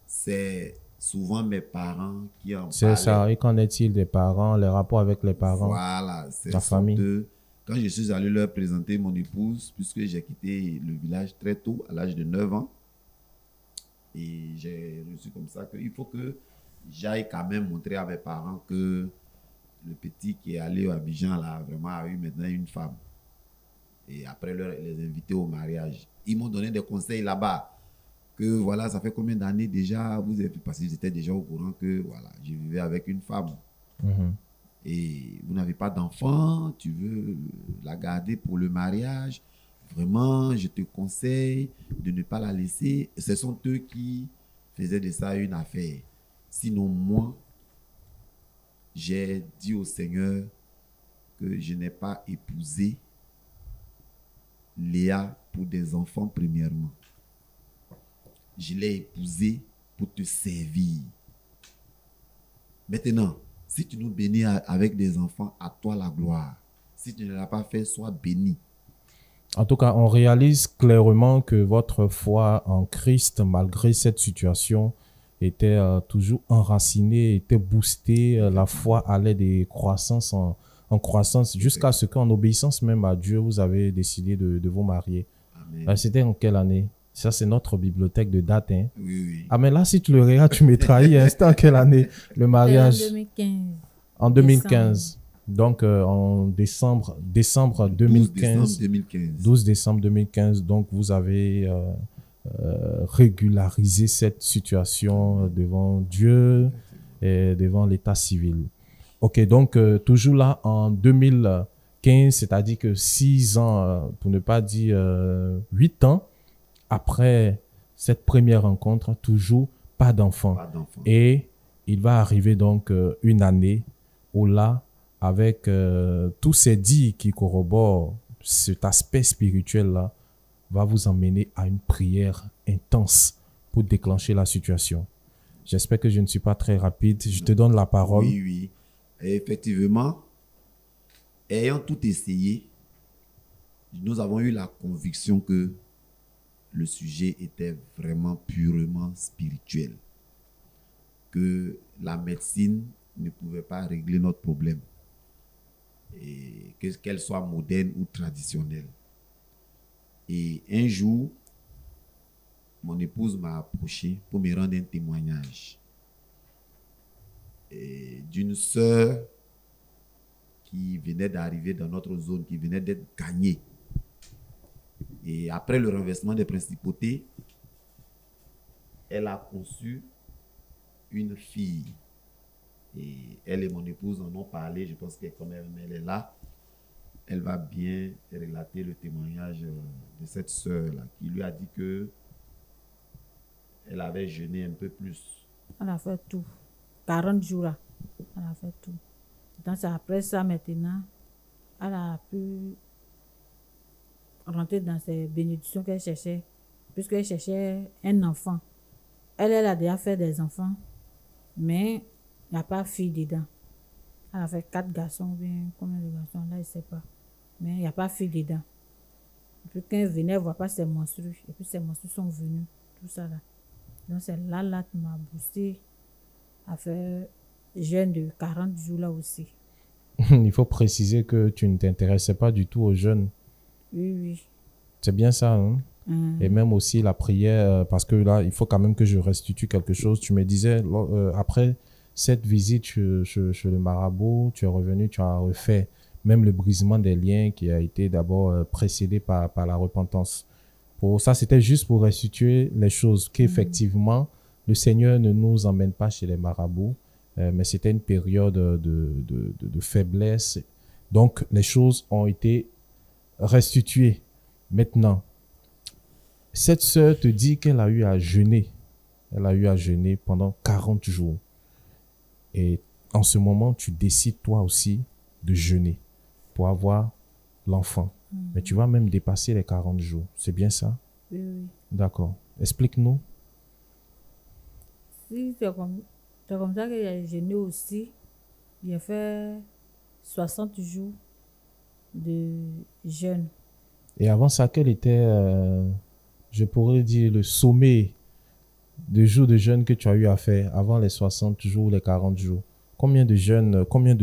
[SPEAKER 2] C'est souvent mes parents qui en
[SPEAKER 1] C'est
[SPEAKER 2] parlaient.
[SPEAKER 1] ça. Et qu'en est-il des parents, les rapports avec les parents?
[SPEAKER 2] Voilà, c'est
[SPEAKER 1] la famille.
[SPEAKER 2] Quand je suis allé leur présenter mon épouse, puisque j'ai quitté le village très tôt, à l'âge de 9 ans, et j'ai reçu comme ça qu'il faut que j'aille quand même montrer à mes parents que le petit qui est allé à Abidjan là, vraiment a eu maintenant une femme. Et après les inviter au mariage. Ils m'ont donné des conseils là-bas. Que voilà, ça fait combien d'années déjà vous avez passé? J'étais déjà au courant que voilà, je vivais avec une femme. Et vous n'avez pas d'enfant, tu veux la garder pour le mariage. Vraiment, je te conseille de ne pas la laisser. Ce sont eux qui faisaient de ça une affaire. Sinon, moi, j'ai dit au Seigneur que je n'ai pas épousé Léa pour des enfants premièrement. Je l'ai épousée pour te servir. Maintenant, si tu nous bénis avec des enfants, à toi la gloire. Si tu ne l'as pas fait, sois béni.
[SPEAKER 1] En tout cas, on réalise clairement que votre foi en Christ, malgré cette situation, était toujours enracinée, était boostée. La foi allait de croissance en croissance, jusqu'à ce qu'en obéissance même à Dieu, vous avez décidé de vous marier. C'était en quelle année? Ça, c'est notre bibliothèque de date. Hein?
[SPEAKER 2] Oui.
[SPEAKER 1] Ah, mais là, si tu le regardes, tu me trahis. Hein? C'était en quelle année, le mariage?
[SPEAKER 3] En 2015.
[SPEAKER 1] En 2015. Donc, en décembre 2015. 12 décembre 2015. Donc, vous avez régularisé cette situation devant Dieu et devant l'état civil. OK, donc, toujours là, en 2015, c'est-à-dire que 6 ans, pour ne pas dire 8 ans, après cette première rencontre, toujours pas d'enfant. Et il va arriver donc une année où là, avec tous ces dits qui corroborent cet aspect spirituel-là, va vous emmener à une prière intense pour déclencher la situation. J'espère que je ne suis pas très rapide. Je te donne la parole.
[SPEAKER 2] Oui. Et effectivement, ayant tout essayé, nous avons eu la conviction que le sujet était vraiment purement spirituel. Que la médecine ne pouvait pas régler notre problème. Et qu'elle soit moderne ou traditionnelle. Et un jour, mon épouse m'a approché pour me rendre un témoignage d'une sœur qui venait d'arriver dans notre zone, qui venait d'être gagnée. Et après le renversement des principautés, elle a conçu une fille. Et elle et mon épouse en ont parlé. Je pense que comme elle est là, elle va bien relater le témoignage de cette sœur-là, qui lui a dit que elle avait jeûné un peu plus.
[SPEAKER 3] Elle a fait tout. 40 jours là. Elle a fait tout. Donc c'est après ça maintenant, elle a pu rentrer dans ces bénédictions qu'elle cherchait, puisqu'elle cherchait un enfant. Elle a déjà fait des enfants, mais il n'y a pas de fille dedans. Elle a fait 4 garçons, ou bien combien de garçons, là, je ne sais pas. Mais il n'y a pas de fille dedans. Et puis quand elle venait, elle ne voit pas ses menstrues. Et puis ses menstrues sont venues, tout ça là. Donc c'est là qui m'a boosté à faire jeûne de 40 jours là aussi.
[SPEAKER 1] Il faut préciser que tu ne t'intéressais pas du tout aux jeunes.
[SPEAKER 3] Oui.
[SPEAKER 1] C'est bien ça, hein? Et même aussi la prière, parce que là, il faut quand même que je restitue quelque chose. Tu me disais, après cette visite chez le marabout, tu es revenu, tu as refait même le brisement des liens qui a été d'abord précédé par la repentance. Pour ça, c'était juste pour restituer les choses, qu'effectivement, le Seigneur ne nous emmène pas chez les marabouts, mais c'était une période de faiblesse. Donc, les choses ont été restituées. Maintenant, cette sœur te dit qu'elle a eu à jeûner. Elle a eu à jeûner pendant 40 jours. Et en ce moment, tu décides toi aussi de jeûner pour avoir l'enfant. Mais tu vas même dépasser les 40 jours. C'est bien ça?
[SPEAKER 3] Oui, oui.
[SPEAKER 1] D'accord. Explique-nous.
[SPEAKER 3] Si c'est comme ça que j'ai jeûné aussi, j'ai fait 60 jours de jeûne.
[SPEAKER 1] Et avant ça, quel était, je pourrais dire, le sommet de jours de jeûne que tu as eu à faire avant les 60 jours, les 40 jours? Combien de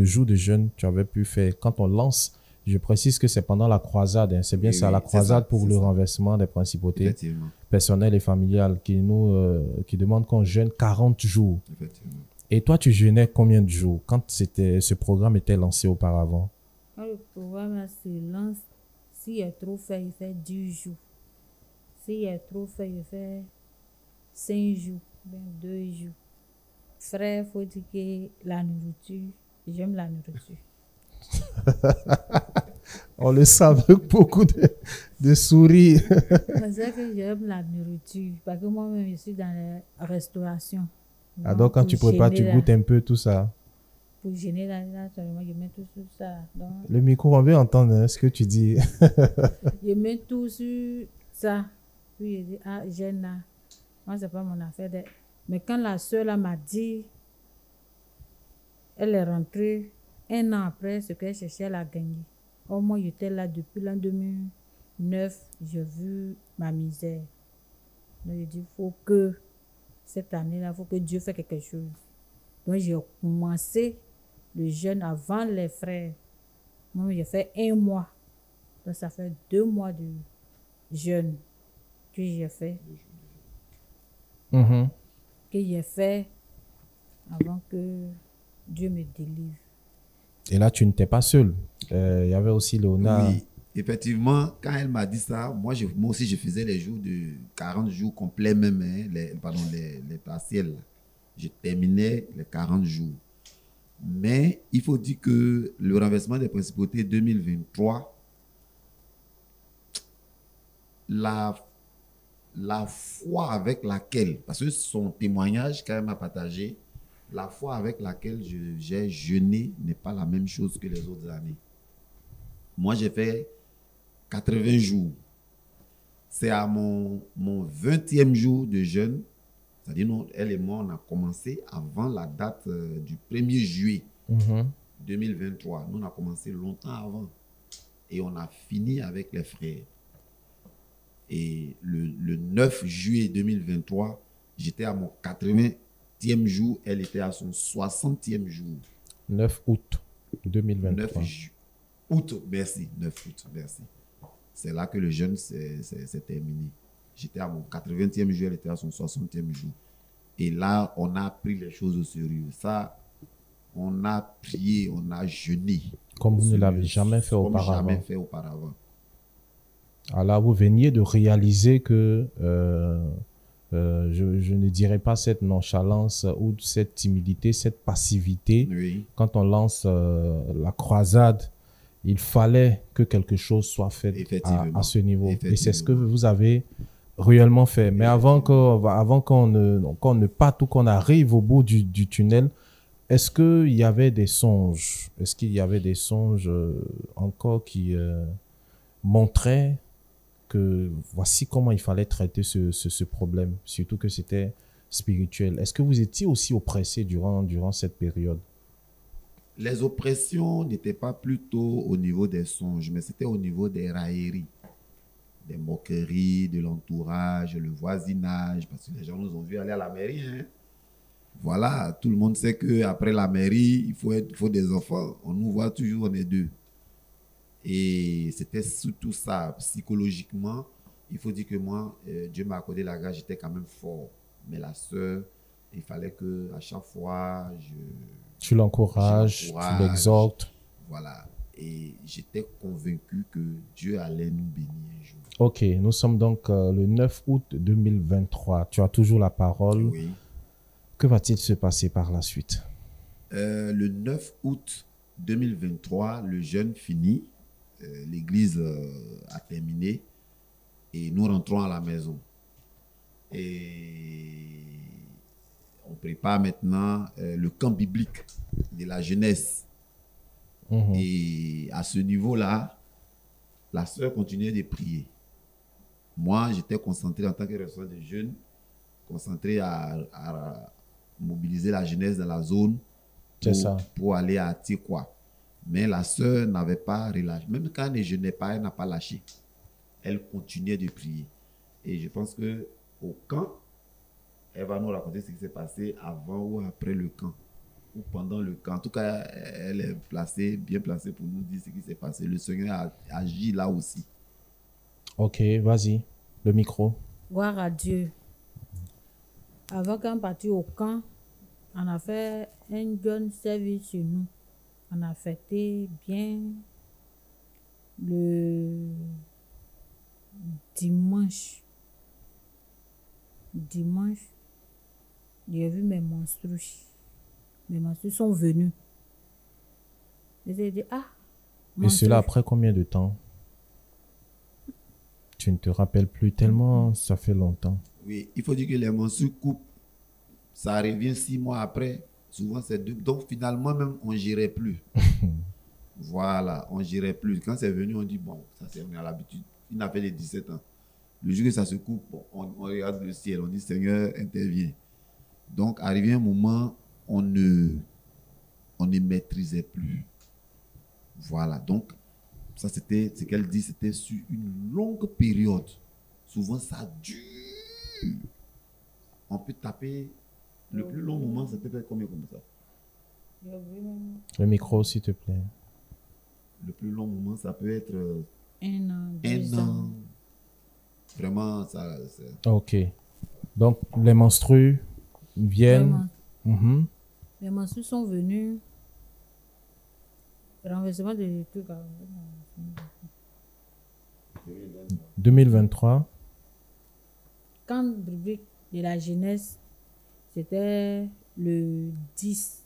[SPEAKER 1] jours de jeûne tu avais pu faire? Quand on lance, je précise que c'est pendant la croisade, hein, c'est bien
[SPEAKER 2] Oui,
[SPEAKER 1] ça,
[SPEAKER 2] oui,
[SPEAKER 1] la
[SPEAKER 2] c'est
[SPEAKER 1] croisade
[SPEAKER 2] ça,
[SPEAKER 1] pour
[SPEAKER 2] c'est
[SPEAKER 1] le
[SPEAKER 2] ça.
[SPEAKER 1] renversement des principautés
[SPEAKER 2] Effectivement.
[SPEAKER 1] personnelles et familiales qui demande qu'on jeûne 40 jours.
[SPEAKER 2] Effectivement.
[SPEAKER 1] Et toi, tu jeûnais combien de jours quand ce programme était lancé auparavant?
[SPEAKER 3] Quand le programme se lance, s'il est trop fait, il fait 10 jours. S'il est trop fait, il fait 5 jours, bien 2 jours. Frère, il faut dire que la nourriture, j'aime la nourriture.
[SPEAKER 1] On le sait avec beaucoup de sourires.
[SPEAKER 3] C'est ça que j'aime la nourriture, parce que moi-même, je suis dans la restauration.
[SPEAKER 1] Ah, donc, quand
[SPEAKER 3] pour
[SPEAKER 1] tu prépares, tu
[SPEAKER 3] gêner
[SPEAKER 1] goûtes un peu tout ça.
[SPEAKER 3] Pour gêner là, seulement, je mets tout sur ça. Donc,
[SPEAKER 1] Le micro, on veut entendre hein, ce que tu dis.
[SPEAKER 3] je mets tout sur ça. Puis je dis, ah, gêne là. Moi, c'est pas mon affaire. Mais quand la soeur là m'a dit, elle est rentrée 1 an après, ce qu'elle cherchait, elle a gagné. Au moins, j'étais là depuis l'an 2009, j'ai vu ma misère. Donc, je dis, il faut que cette année-là, il faut que Dieu fasse quelque chose. Donc, j'ai commencé le jeûne avant les frères. Moi, j'ai fait 1 mois. Donc, ça fait 2 mois de jeûne que j'ai fait.
[SPEAKER 1] Mhm.
[SPEAKER 3] Que j'ai fait avant que Dieu me délivre.
[SPEAKER 1] Et là, tu n'étais pas seul. Il y avait aussi Léonard.
[SPEAKER 2] Oui, effectivement, quand elle m'a dit ça, moi aussi, je faisais les jours de 40 jours complets même, hein, les partiels. Là. Je terminais les 40 jours. Mais il faut dire que le renversement des principautés 2023, la foi avec laquelle, parce que son témoignage quand même a partagé, la foi avec laquelle j'ai jeûné n'est pas la même chose que les autres années. Moi, j'ai fait 80 jours. C'est à mon 20e jour de jeûne, c'est-à-dire nous, elle et moi, on a commencé avant la date du 1er juillet 2023. Nous, on a commencé longtemps avant. Et on a fini avec les frères. Et le 9 juillet 2023, j'étais à mon 80e jour, elle était à son 60e jour.
[SPEAKER 1] 9 août 2023.
[SPEAKER 2] 9 août, merci. 9 août, merci. C'est là que le jeûne s'est terminé. J'étais à mon 80e jour, elle était à son 60e jour. Et là, on a pris les choses au sérieux. Ça, on a prié, on a jeûné.
[SPEAKER 1] Comme vous ne l'avez jamais fait auparavant.
[SPEAKER 2] Jamais fait auparavant.
[SPEAKER 1] Alors, vous veniez de réaliser que, je ne dirais pas cette nonchalance ou cette timidité, cette passivité.
[SPEAKER 2] Oui.
[SPEAKER 1] Quand on lance la croisade, il fallait que quelque chose soit fait à ce niveau. Et c'est ce que vous avez réellement fait. Mais avant qu'on ne parte ou qu'on arrive au bout du tunnel, est-ce qu'il y avait des songes? Est-ce qu'il y avait des songes encore qui montraient que voici comment il fallait traiter ce problème, surtout que c'était spirituel? Est-ce que vous étiez aussi oppressé durant cette période?
[SPEAKER 2] Les oppressions n'étaient pas plutôt au niveau des songes, mais c'était au niveau des railleries, des moqueries, de l'entourage, le voisinage, parce que les gens nous ont vu aller à la mairie. Hein. Voilà, tout le monde sait qu'après la mairie, il faut des enfants. On nous voit toujours, on est deux. Et c'était surtout ça, psychologiquement. Il faut dire que moi, Dieu m'a accordé la grâce, j'étais quand même fort. Mais la sœur, il fallait qu'à chaque fois,
[SPEAKER 1] tu l'encourages, tu l'exhortes.
[SPEAKER 2] Voilà. Et j'étais convaincu que Dieu allait nous bénir un jour.
[SPEAKER 1] Ok, nous sommes donc le 9 août 2023. Tu as toujours la parole.
[SPEAKER 2] Oui.
[SPEAKER 1] Que va-t-il se passer par la suite?
[SPEAKER 2] Le 9 août 2023, le jeûne finit, l'église a terminé et nous rentrons à la maison. Et on prépare maintenant le camp biblique de la jeunesse. Et à ce niveau-là, la sœur continuait de prier. Moi, j'étais concentré en tant que responsable de jeunes, concentré à mobiliser la jeunesse dans la zone pour aller à Tikwa. Mais la sœur n'avait pas relâché. Même quand elle ne jeûnait pas, elle n'a pas lâché. Elle continuait de prier. Et je pense qu'au camp, elle va nous raconter ce qui s'est passé avant ou après le camp, ou pendant le camp. En tout cas, elle est bien placée pour nous dire ce qui s'est passé. Le Seigneur a agi là aussi.
[SPEAKER 1] Ok, vas-y, le micro.
[SPEAKER 3] Gloire à Dieu. Avant qu'on parte au camp, on a fait un jeune service chez nous. On a fêté bien le dimanche. Dimanche, j'ai vu mes menstrues. Mes menstrues sont venues. Et j'ai dit, ah,
[SPEAKER 1] et cela après combien de temps? Tu ne te rappelles plus tellement, ça fait longtemps.
[SPEAKER 2] Oui, il faut dire que les menstrues coupent. Ça revient 6 mois après. Souvent, c'est 2. Donc, finalement, même, on n'irait plus. Voilà, on n'irait plus. Quand c'est venu, on dit, bon, ça c'est, on a l'habitude. Il n'a fait les 17 ans. Le jour que ça se coupe, on regarde le ciel, on dit, Seigneur, interviens. Donc, arrivé un moment, on ne maîtrisait plus. Voilà, donc, ça c'était, ce qu'elle dit, c'était sur une longue période. Souvent, ça dure. On peut taper, le plus long moment, c'était peut-être combien comme ça?
[SPEAKER 1] Le micro, s'il te plaît.
[SPEAKER 2] Le plus long moment, ça peut être
[SPEAKER 3] 1 an,
[SPEAKER 2] 1
[SPEAKER 3] 2 ans.
[SPEAKER 2] an. Vraiment, ça.
[SPEAKER 1] Ok. Donc, les menstrues viennent.
[SPEAKER 3] Les menstrues sont venues. Renversement de trucs.
[SPEAKER 1] 2023.
[SPEAKER 3] Quand rubrique de la jeunesse, c'était le 10.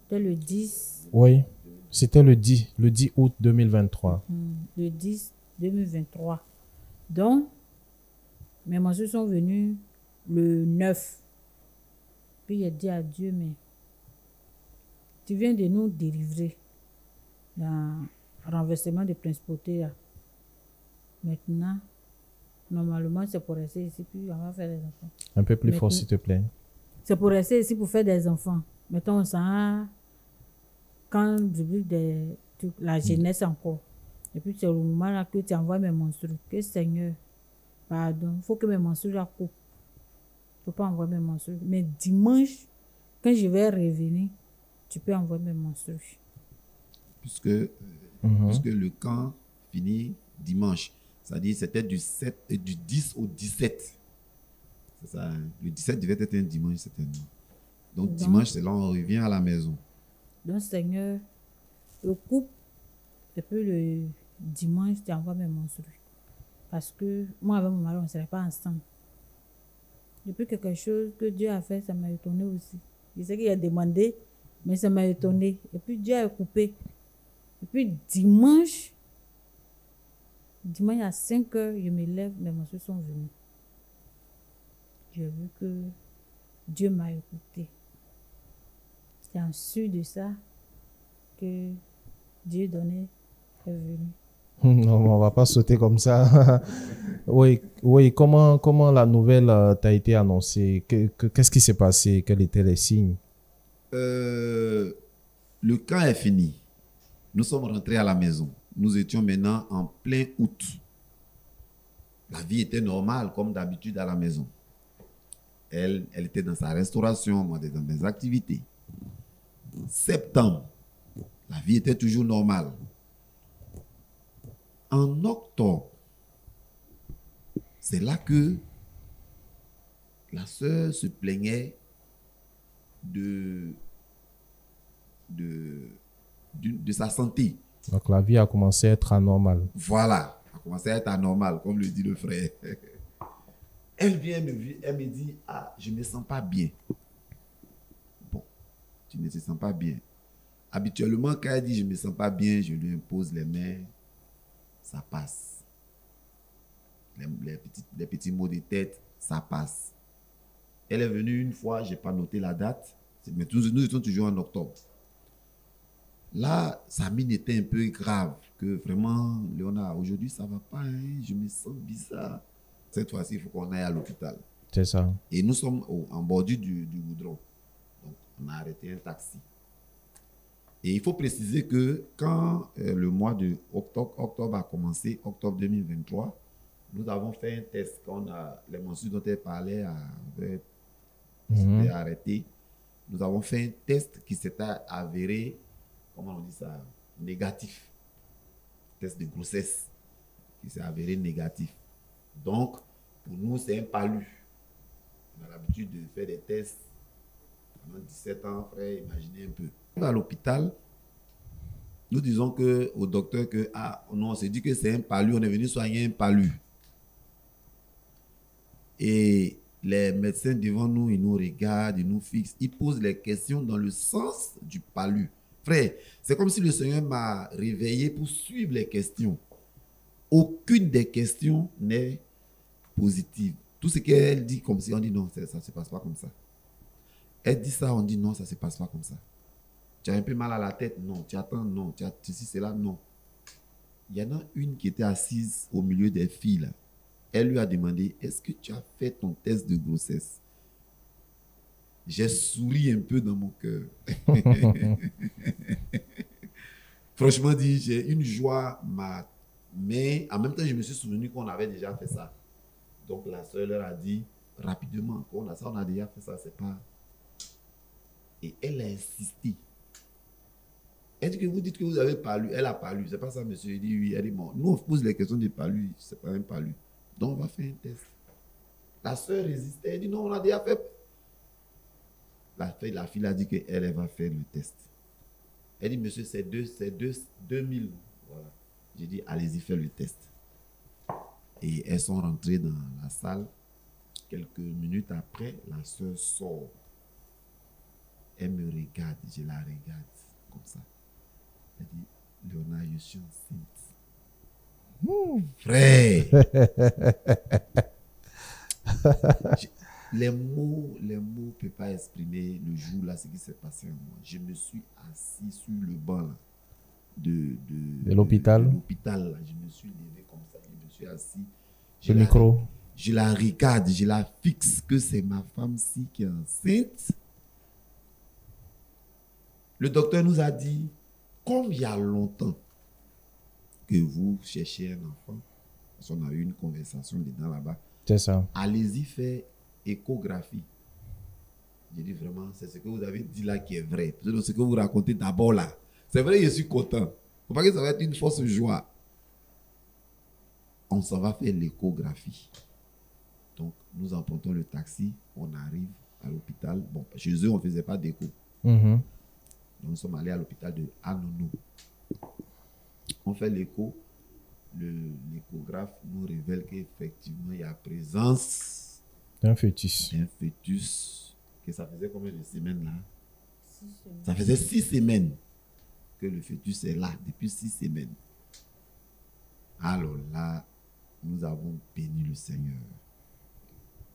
[SPEAKER 3] C'était le 10.
[SPEAKER 1] Oui, c'était le 10 août 2023.
[SPEAKER 3] Le 10 2023. Donc, mes menstrues sont venues le 9. Puis j'ai dit à Dieu, mais tu viens de nous délivrer dans le renversement des principautés là. Maintenant, normalement, c'est pour rester ici, puis on va faire des enfants.
[SPEAKER 1] Un peu plus fort, s'il te plaît.
[SPEAKER 3] C'est pour rester ici pour faire des enfants. Maintenant, on sent quand la jeunesse encore. Et puis, c'est le moment là que tu envoies mes menstrues. Que Seigneur, pardon, il faut que mes menstrues la coupent. Je ne peux pas envoyer mes menstrues. Mais dimanche, quand je vais revenir, tu peux envoyer mes menstrues.
[SPEAKER 2] Puisque le camp finit dimanche. C'est-à-dire c'était du 10 au 17. C'est ça. Hein? Le 17 devait être un dimanche, certainement. Donc dimanche, c'est là on revient à la maison.
[SPEAKER 3] Donc, Seigneur, je coupe. Et puis le dimanche, tu envoies mes menstrues. Parce que moi, avec mon mari, on ne serait pas ensemble. Depuis quelque chose que Dieu a fait, ça m'a étonné aussi. Je sais qu'il a demandé, mais ça m'a étonné. Et puis Dieu a coupé. Et puis dimanche à 5 heures, je me lève, mes menstrues sont venues. J'ai vu que Dieu m'a écouté. C'est en su de ça que Dieu donnait est venu.
[SPEAKER 1] Non, on va pas sauter comme ça. Oui, comment la nouvelle t'a été annoncée? Qu'est-ce qui s'est passé? Quels étaient les signes?
[SPEAKER 2] Le camp est fini. Nous sommes rentrés à la maison. Nous étions maintenant en plein août. La vie était normale, comme d'habitude à la maison. Elle était dans sa restauration, moi j'étais dans mes activités. Septembre, la vie était toujours normale. En octobre, c'est là que la sœur se plaignait de de sa santé.
[SPEAKER 1] Donc la vie a commencé à être anormale.
[SPEAKER 2] Voilà, a commencé à être anormal, comme le dit le frère. Elle vient, elle me dit, ah, je ne me sens pas bien. Bon, tu ne te sens pas bien. Habituellement, quand elle dit je ne me sens pas bien, je lui impose les mains, ça passe. Les petits maux de tête, ça passe. Elle est venue une fois, je n'ai pas noté la date, mais nous étions toujours en octobre. Là, sa mine était un peu grave, que vraiment, Léonard, aujourd'hui, ça ne va pas, hein, je me sens bizarre. Cette fois-ci, il faut qu'on aille à l'hôpital.
[SPEAKER 1] C'est ça.
[SPEAKER 2] Et nous sommes en bordure du goudron. Donc, on a arrêté un taxi. Et il faut préciser que quand le mois de octobre a commencé, octobre 2023, nous avons fait un test. Quand les mentions dont elle parlait s'étaient arrêtées, nous avons fait un test qui s'était avéré, comment on dit ça, négatif. Test de grossesse qui s'est avéré négatif. Donc, pour nous, c'est un palu. On a l'habitude de faire des tests pendant 17 ans, frère, imaginez un peu. À l'hôpital, nous disons au docteur que, ah non, on s'est dit que c'est un palu, on est venu soigner un palu. Et les médecins devant nous, ils nous regardent, ils nous fixent, ils posent les questions dans le sens du palu. Frère, c'est comme si le Seigneur m'a réveillé pour suivre les questions. Aucune des questions n'est positive. Tout ce qu'elle dit comme si on dit non, ça ne se passe pas comme ça. Elle dit ça, on dit non, ça ne se passe pas comme ça. Tu as un peu mal à la tête? Non. Tu attends? Non. Tu as ceci, cela? Non. Il y en a une qui était assise au milieu des filles, là. Elle lui a demandé, est-ce que tu as fait ton test de grossesse? J'ai souri un peu dans mon cœur. Franchement dit, j'ai une joie, mais en même temps, je me suis souvenu qu'on avait déjà fait ça. Donc la soeur leur a dit, rapidement, on a déjà fait ça, c'est pas... Et elle a insisté. Elle dit que vous dites que vous avez palu. Elle a palu. C'est pas ça, monsieur. Il dit oui. Elle dit bon. Nous, on pose les questions de palu. C'est pas un palu. Donc, on va faire un test. La soeur résistait. Elle dit non, on a déjà fait. La fille a dit qu'elle va faire le test. Elle dit monsieur, c'est 2000. Voilà. J'ai dit allez-y, faire le test. Et elles sont rentrées dans la salle. Quelques minutes après, la soeur sort. Elle me regarde. Je la regarde comme ça. Elle dit, Léonard, je suis enceinte. Frère, les mots ne peuvent pas exprimer le jour là, ce qui s'est passé en moi. Je me suis assis sur le banc là, de
[SPEAKER 1] l'hôpital.
[SPEAKER 2] De l'hôpital là. Je me suis levé comme ça, je me suis assis.
[SPEAKER 1] Le micro.
[SPEAKER 2] Je la regarde, je la fixe que c'est ma femme-ci qui est enceinte. Le docteur nous a dit, comme il y a longtemps que vous cherchez un enfant, parce qu'on a eu une conversation dedans là-bas.
[SPEAKER 1] C'est ça.
[SPEAKER 2] Allez-y faire échographie. J'ai dit vraiment, c'est ce que vous avez dit là qui est vrai. C'est ce que vous racontez d'abord là. C'est vrai, je suis content. Il ne faut pas que ça va être une fausse joie. On s'en va faire l'échographie. Donc, nous empruntons le taxi, on arrive à l'hôpital. Bon, chez eux, on ne faisait pas d'écho. Donc, nous sommes allés à l'hôpital de Anono. On fait l'écho. L'échographe nous révèle qu'effectivement, il y a présence
[SPEAKER 1] d'un fœtus.
[SPEAKER 2] Un fœtus. Que ça faisait combien de semaines là?
[SPEAKER 3] 6 semaines.
[SPEAKER 2] Ça faisait 6 semaines que le fœtus est là, depuis 6 semaines. Alors là, nous avons béni le Seigneur.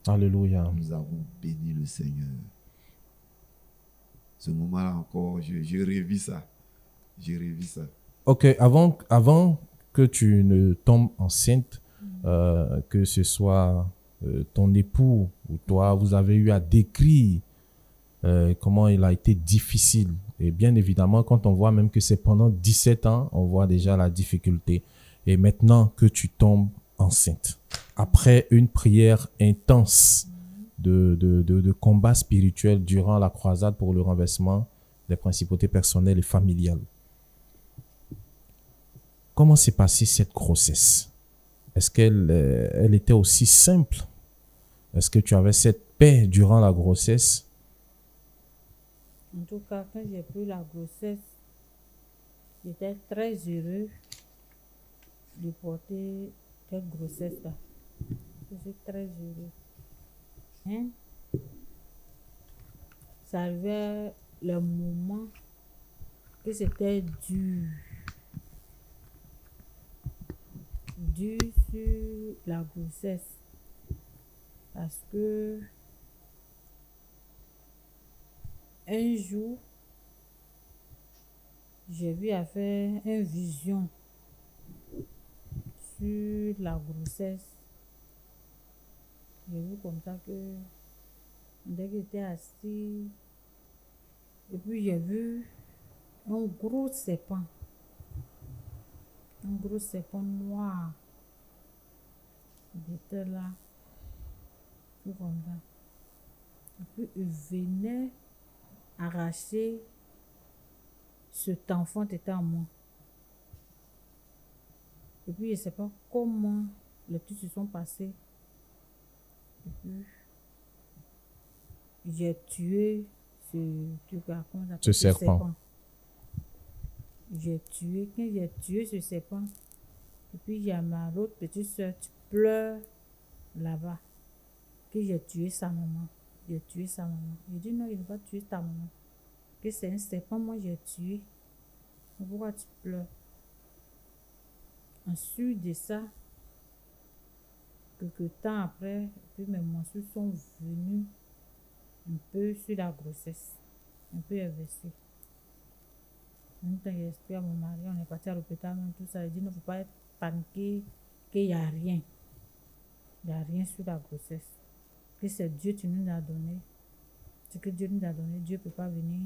[SPEAKER 1] Alléluia.
[SPEAKER 2] Nous avons béni le Seigneur. Ce moment-là encore, je revis ça. Je revis ça.
[SPEAKER 1] Ok, avant que tu ne tombes enceinte, que ce soit ton époux ou toi, vous avez eu à décrire comment il a été difficile. Et bien évidemment, quand on voit même que c'est pendant 17 ans, on voit déjà la difficulté. Et maintenant que tu tombes enceinte, après une prière intense de combat spirituel durant la croisade pour le renversement des principautés personnelles et familiales, comment s'est passée cette grossesse? Est-ce qu'elle était aussi simple? Est-ce que tu avais cette paix durant la grossesse?
[SPEAKER 3] En tout cas, quand j'ai pris la grossesse, J'étais très heureux de porter cette grossesse-là. Je suis très heureux. Hein? Ça arrivait le moment que c'était dur. Dur sur la grossesse. Parce que un jour, j'ai vu à faire une vision sur la grossesse. J'ai vu comme ça que dès que j'étais assis, et puis j'ai vu un gros serpent noir. Il était là, tout comme ça. Et puis il venait arracher cet enfant qui était en moi. Et puis je ne sais pas comment les trucs se sont passés. Et puis j'ai tué ce truc-là, comment on appelle,
[SPEAKER 1] Ce serpent.
[SPEAKER 3] J'ai tué, quand j'ai tué ce serpent, et puis il y a ma autre petite soeur qui pleure là-bas, que j'ai tué sa maman. J'ai tué sa maman. J'ai dit non, il ne va pas tuer ta maman. Que c'est un serpent, moi j'ai tué. Mais pourquoi tu pleures? Ensuite de ça, quelques temps après, puis mes menstrues sont venues un peu sur la grossesse, un peu inversées. En même temps, j'ai expliqué à mon mari, on est parti à l'hôpital, même tout ça. Il dit, il ne faut pas être paniqué, qu'il n'y a rien. Il n'y a rien sur la grossesse. Que c'est Dieu qui nous a donné. Ce que Dieu nous a donné, Dieu ne peut pas venir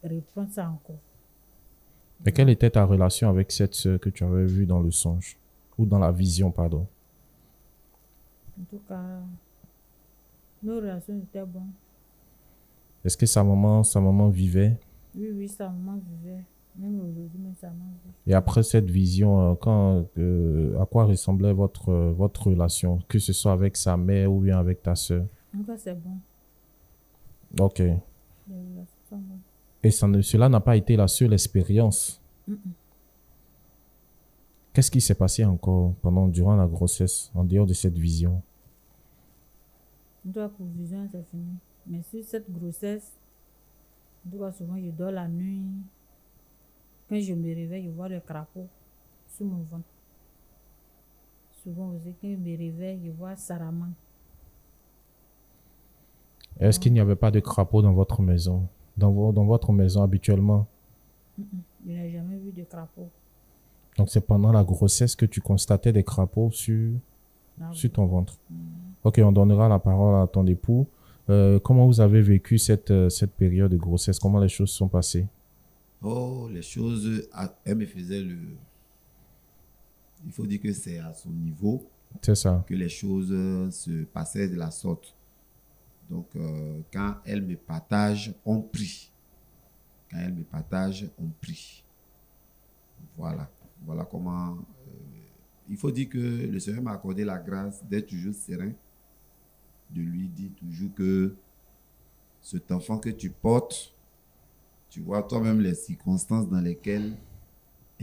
[SPEAKER 3] reprendre ça encore.
[SPEAKER 1] Mais quelle était ta relation avec cette sœur que tu avais vue dans le songe? Ou dans la vision, pardon?
[SPEAKER 3] En tout cas, nos relations étaient bonnes.
[SPEAKER 1] Est-ce que sa maman vivait?
[SPEAKER 3] Oui, sa maman vivait. Même aujourd'hui, même sa maman vit.
[SPEAKER 1] Et après cette vision, à quoi ressemblait votre relation? Que ce soit avec sa mère ou bien avec ta sœur?
[SPEAKER 3] En tout cas, c'est bon.
[SPEAKER 1] Ok.
[SPEAKER 3] Les relations sont bonnes.
[SPEAKER 1] Et cela n'a pas été la seule expérience. Qu'est-ce qui s'est passé encore durant la grossesse, en dehors de cette vision?
[SPEAKER 3] En tout cas, pour vision, c'est fini. Mais sur cette grossesse, en tout cas, souvent, je dors la nuit. Quand je me réveille, je vois le crapaud sur mon ventre. Souvent aussi, quand je me réveille, je vois Saraman.
[SPEAKER 1] Est-ce qu'il n'y avait pas de crapaud dans votre maison? Dans votre maison habituellement?
[SPEAKER 3] Je n'ai jamais vu de crapaud.
[SPEAKER 1] Donc c'est pendant la grossesse que tu constatais des crapauds sur ton ventre. Ok, on donnera la parole à ton époux. Comment vous avez vécu cette période de grossesse? Comment les choses sont passées?
[SPEAKER 2] Oh, les choses, elle me faisait il faut dire que c'est à son niveau.
[SPEAKER 1] C'est ça.
[SPEAKER 2] Que les choses se passaient de la sorte. Donc, quand elle me partage, on prie. Quand elle me partage, on prie. Voilà. Voilà comment... il faut dire que le Seigneur m'a accordé la grâce d'être toujours serein, de lui dire toujours que cet enfant que tu portes, tu vois toi-même les circonstances dans lesquelles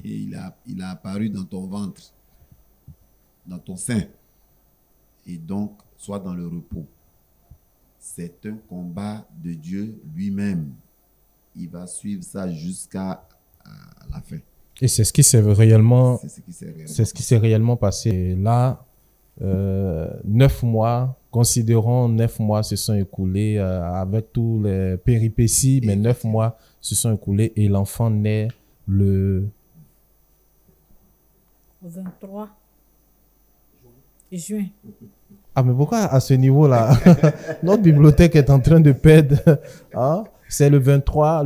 [SPEAKER 2] il a apparu dans ton ventre, dans ton sein. Et donc, sois dans le repos. C'est un combat de Dieu lui-même. Il va suivre ça jusqu'à la fin.
[SPEAKER 1] Et c'est ce qui s'est réellement,
[SPEAKER 2] c'est ce qui s'est
[SPEAKER 1] réellement passé. Et là, 9 mois, considérons 9 mois se sont écoulés avec tous les péripéties, mais 9 mois se sont écoulés et l'enfant naît le
[SPEAKER 3] 23 juin.
[SPEAKER 1] Ah, mais pourquoi à ce niveau-là, notre bibliothèque est en train de perdre, hein? C'est le 23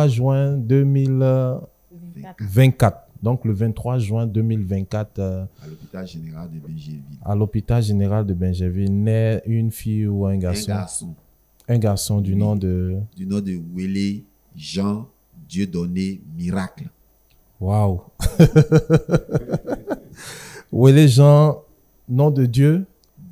[SPEAKER 1] juin 2024. Donc, le 23 juin 2024.
[SPEAKER 2] À l'hôpital général de Benjerville.
[SPEAKER 1] À l'hôpital général de Benjerville, naît une fille ou un garçon?
[SPEAKER 2] Un garçon.
[SPEAKER 1] Un garçon du nom de...
[SPEAKER 2] Du nom de Wele Jean Dieudonné Miracle.
[SPEAKER 1] Waouh! Wele Jean, nom de Dieu?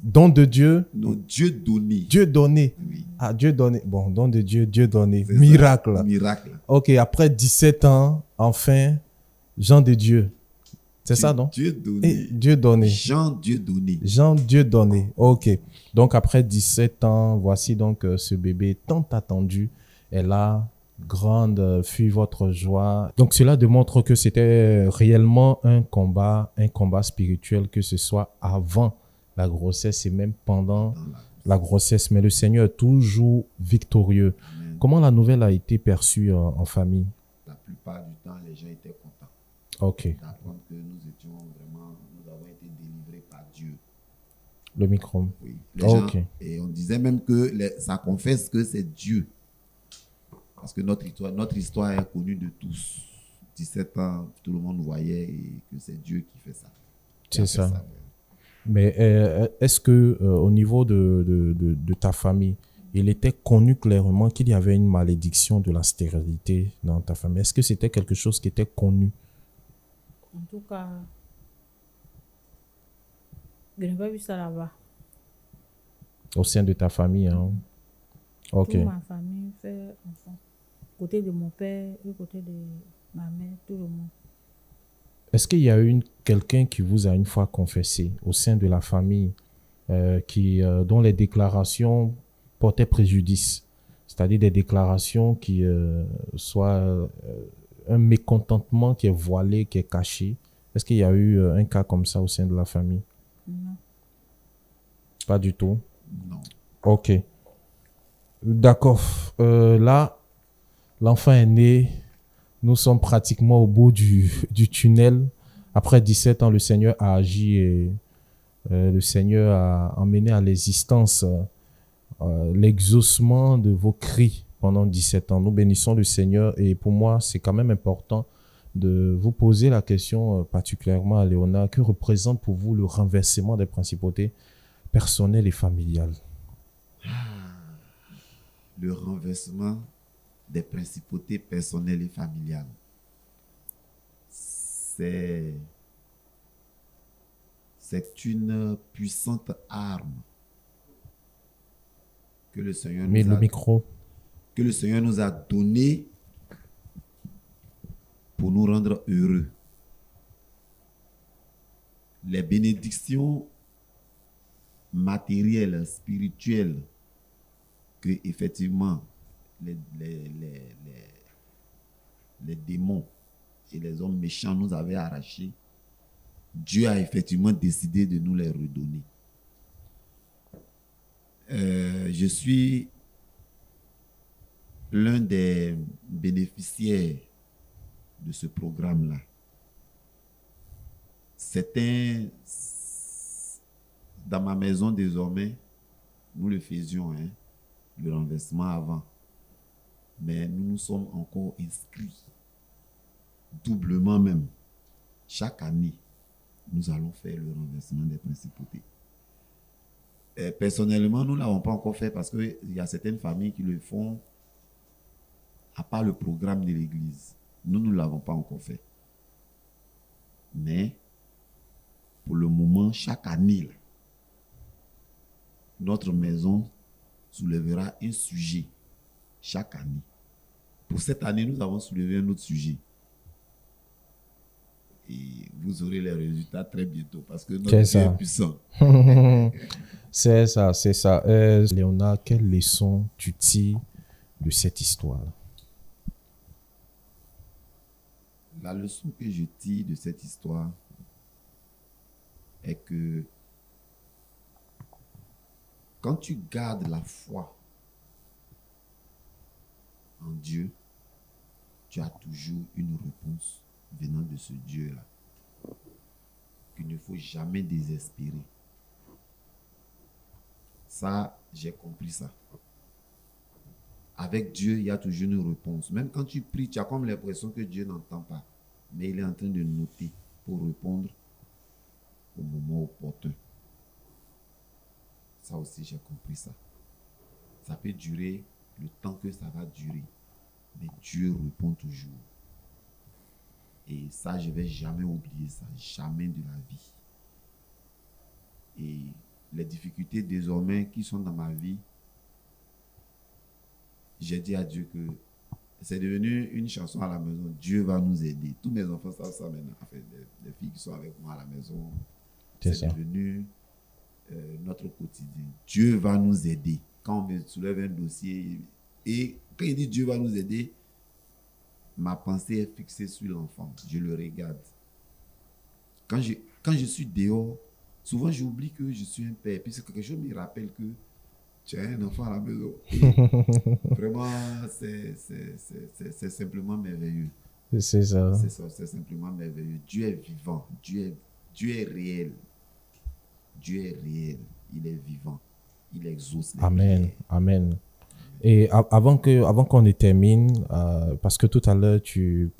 [SPEAKER 1] Don de Dieu?
[SPEAKER 2] Non, Dieu donné.
[SPEAKER 1] Dieu donné.
[SPEAKER 2] Oui.
[SPEAKER 1] Ah, Dieu donné. Bon, don de Dieu, Dieu donné. Miracle.
[SPEAKER 2] Miracle.
[SPEAKER 1] Ok, après 17 ans, enfin, Jean de Dieu. C'est ça, non?
[SPEAKER 2] Dieu donné.
[SPEAKER 1] Et Dieu donné.
[SPEAKER 2] Jean Dieu donné.
[SPEAKER 1] Jean Dieu donné. Ok. Donc, après 17 ans, voici donc ce bébé tant attendu. Et là, grande fut votre joie. Donc, cela démontre que c'était réellement un combat spirituel, que ce soit avant la grossesse et même pendant
[SPEAKER 2] Dans
[SPEAKER 1] la grossesse. Mais le Seigneur est toujours victorieux.
[SPEAKER 2] Amen.
[SPEAKER 1] Comment la nouvelle a été perçue en famille?
[SPEAKER 2] La plupart du temps, les gens étaient contents
[SPEAKER 1] Ok.
[SPEAKER 2] d'apprendre que nous étions vraiment, nous avons été délivrés par Dieu.
[SPEAKER 1] Le micro.
[SPEAKER 2] Oui. Les gens,
[SPEAKER 1] Ok.
[SPEAKER 2] et on disait même que ça confesse que c'est Dieu. Parce que notre histoire est connue de tous. 17 ans, tout le monde voyait et que c'est Dieu qui fait ça. Qui a
[SPEAKER 1] C'est
[SPEAKER 2] fait
[SPEAKER 1] ça. Mais est-ce que au niveau de ta famille, il était connu clairement qu'il y avait une malédiction de la stérilité dans ta famille? Est-ce que c'était quelque chose qui était connu?
[SPEAKER 3] En tout cas, je n'ai pas vu ça là-bas.
[SPEAKER 1] Au sein de ta famille, hein? Ok.
[SPEAKER 3] Toute ma famille fait enfant. Côté de mon père et côté de ma mère, tout le monde.
[SPEAKER 1] Est-ce qu'il y a eu quelqu'un qui vous a une fois confessé au sein de la famille dont les déclarations portaient préjudice? C'est-à-dire des déclarations qui soient un mécontentement qui est voilé, qui est caché. Est-ce qu'il y a eu un cas comme ça au sein de la famille?
[SPEAKER 3] Non.
[SPEAKER 1] Pas du tout.
[SPEAKER 2] Non.
[SPEAKER 1] Ok. D'accord. Là, l'enfant est né. Nous sommes pratiquement au bout du tunnel. Après 17 ans, le Seigneur a agi et le Seigneur a emmené à l'existence l'exaucement de vos cris pendant 17 ans. Nous bénissons le Seigneur et pour moi, c'est quand même important de vous poser la question particulièrement à Léonard. Que représente pour vous le renversement des principautés personnelles et familiales?
[SPEAKER 2] Le renversement des principautés personnelles et familiales. C'est une puissante arme que le Seigneur
[SPEAKER 1] Mais
[SPEAKER 2] nous
[SPEAKER 1] le
[SPEAKER 2] a,
[SPEAKER 1] micro.
[SPEAKER 2] que le Seigneur nous a donné pour nous rendre heureux. Les bénédictions matérielles, spirituelles que effectivement les démons et les hommes méchants nous avaient arrachés, Dieu a effectivement décidé de nous les redonner. Je suis l'un des bénéficiaires de ce programme-là. Dans ma maison désormais, nous le faisions, hein, le renversement avant. Mais nous nous sommes encore inscrits, doublement même. Chaque année, nous allons faire le renversement des principautés. Personnellement, nous ne l'avons pas encore fait parce qu'il y a certaines familles qui le font à part le programme de l'église. Nous ne l'avons pas encore fait. Mais, pour le moment, chaque année, là, notre maison soulèvera un sujet chaque année. Pour cette année, nous avons soulevé un autre sujet. Et vous aurez les résultats très bientôt parce que notre Dieu est puissant.
[SPEAKER 1] C'est ça, c'est ça. Léonard, quelle leçon tu tires de cette histoire?
[SPEAKER 2] La leçon que je tire de cette histoire est que quand tu gardes la foi en Dieu, tu as toujours une réponse venant de ce Dieu-là. Qu'il ne faut jamais désespérer. Ça, j'ai compris ça. Avec Dieu, il y a toujours une réponse. Même quand tu pries, tu as comme l'impression que Dieu n'entend pas. Mais il est en train de noter pour répondre au moment opportun. Ça aussi, j'ai compris ça. Ça peut durer le temps que ça va durer. Mais Dieu répond toujours. Et ça, je ne vais jamais oublier ça. Jamais de la vie. Et les difficultés désormais qui sont dans ma vie, j'ai dit à Dieu que c'est devenu une chanson à la maison. Dieu va nous aider. Tous mes enfants savent ça maintenant. Enfin, les filles qui sont avec moi à la maison, c'est devenu notre quotidien. Dieu va nous aider. Quand on me soulève un dossier, et quand il dit Dieu va nous aider, ma pensée est fixée sur l'enfant. Je le regarde. Quand je suis dehors, souvent j'oublie que je suis un père. Puis c'est quelque chose qui me rappelle que tu as un enfant à la maison. Vraiment, c'est simplement merveilleux.
[SPEAKER 1] C'est ça.
[SPEAKER 2] C'est ça, c'est simplement merveilleux. Dieu est vivant. Dieu est réel. Dieu est réel. Il est vivant. Il exauce les
[SPEAKER 1] Amen.
[SPEAKER 2] prières.
[SPEAKER 1] Amen. Et avant qu'on ne termine, parce que tout à l'heure,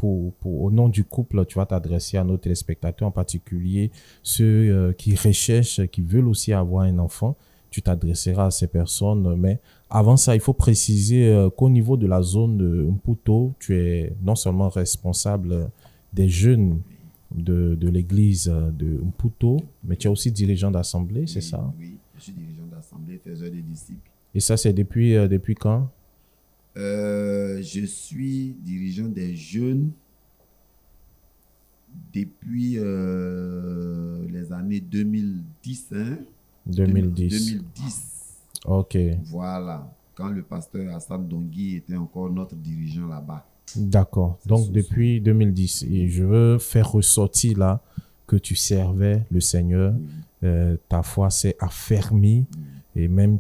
[SPEAKER 1] au nom du couple, tu vas t'adresser à nos téléspectateurs, en particulier ceux qui recherchent, qui veulent aussi avoir un enfant. Tu t'adresseras à ces personnes. Mais avant ça, il faut préciser qu'au niveau de la zone de Mputo, tu es non seulement responsable des jeunes de l'église de Mputo, mais tu es aussi dirigeant d'assemblée, c'est ça?
[SPEAKER 2] Oui, je suis dirigeant d'assemblée, faiseur des disciples.
[SPEAKER 1] Et ça, c'est depuis quand?
[SPEAKER 2] Je suis dirigeant des jeunes depuis les années 2010. 2010.
[SPEAKER 1] Ok.
[SPEAKER 2] Voilà. Quand le pasteur Hassan Dongui était encore notre dirigeant là-bas.
[SPEAKER 1] D'accord. Donc, depuis 2010. Et je veux faire ressortir là que tu servais le Seigneur. Ta foi s'est affermie. Et même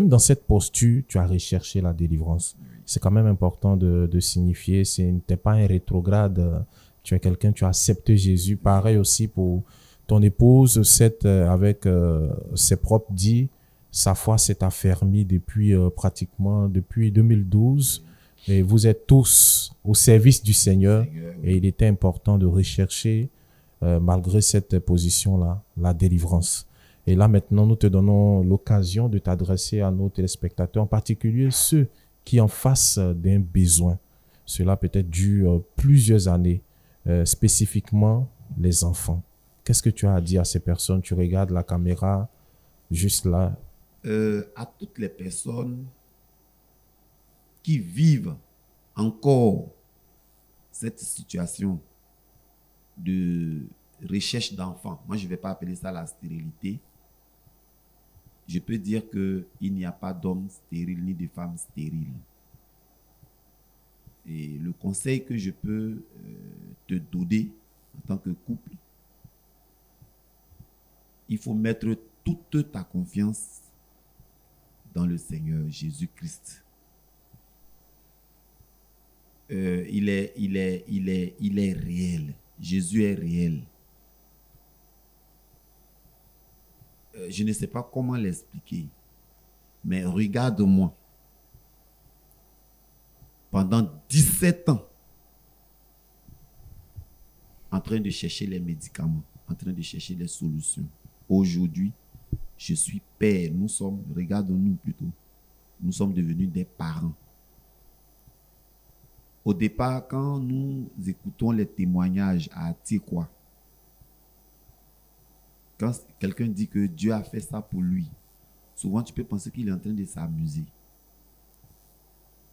[SPEAKER 1] dans cette posture, tu as recherché la délivrance. C'est quand même important de signifier. Tu n'es pas un rétrograde. Tu es quelqu'un, tu as accepté Jésus. Pareil aussi pour ton épouse, avec ses propres dits, sa foi s'est affermie pratiquement depuis 2012. Et vous êtes tous au service du Seigneur. Et il était important de rechercher, malgré cette position-là, la délivrance. Et là, maintenant, nous te donnons l'occasion de t'adresser à nos téléspectateurs, en particulier ceux qui en face d'un besoin. Cela peut-être dure plusieurs années, spécifiquement les enfants. Qu'est-ce que tu as à dire à ces personnes? Tu regardes la caméra juste là.
[SPEAKER 2] À toutes les personnes qui vivent encore cette situation de recherche d'enfants, moi je ne vais pas appeler ça la stérilité. Je peux dire qu'il n'y a pas d'homme stérile ni de femme stérile. Et le conseil que je peux te donner en tant que couple, il faut mettre toute ta confiance dans le Seigneur Jésus-Christ. Il est réel. Jésus est réel. Je ne sais pas comment l'expliquer, mais regarde-moi. Pendant 17 ans, en train de chercher les médicaments, en train de chercher les solutions. Aujourd'hui, je suis père. Regarde-nous plutôt, nous sommes devenus des parents. Au départ, quand nous écoutons les témoignages à Tikwa, quand quelqu'un dit que Dieu a fait ça pour lui, souvent tu peux penser qu'il est en train de s'amuser.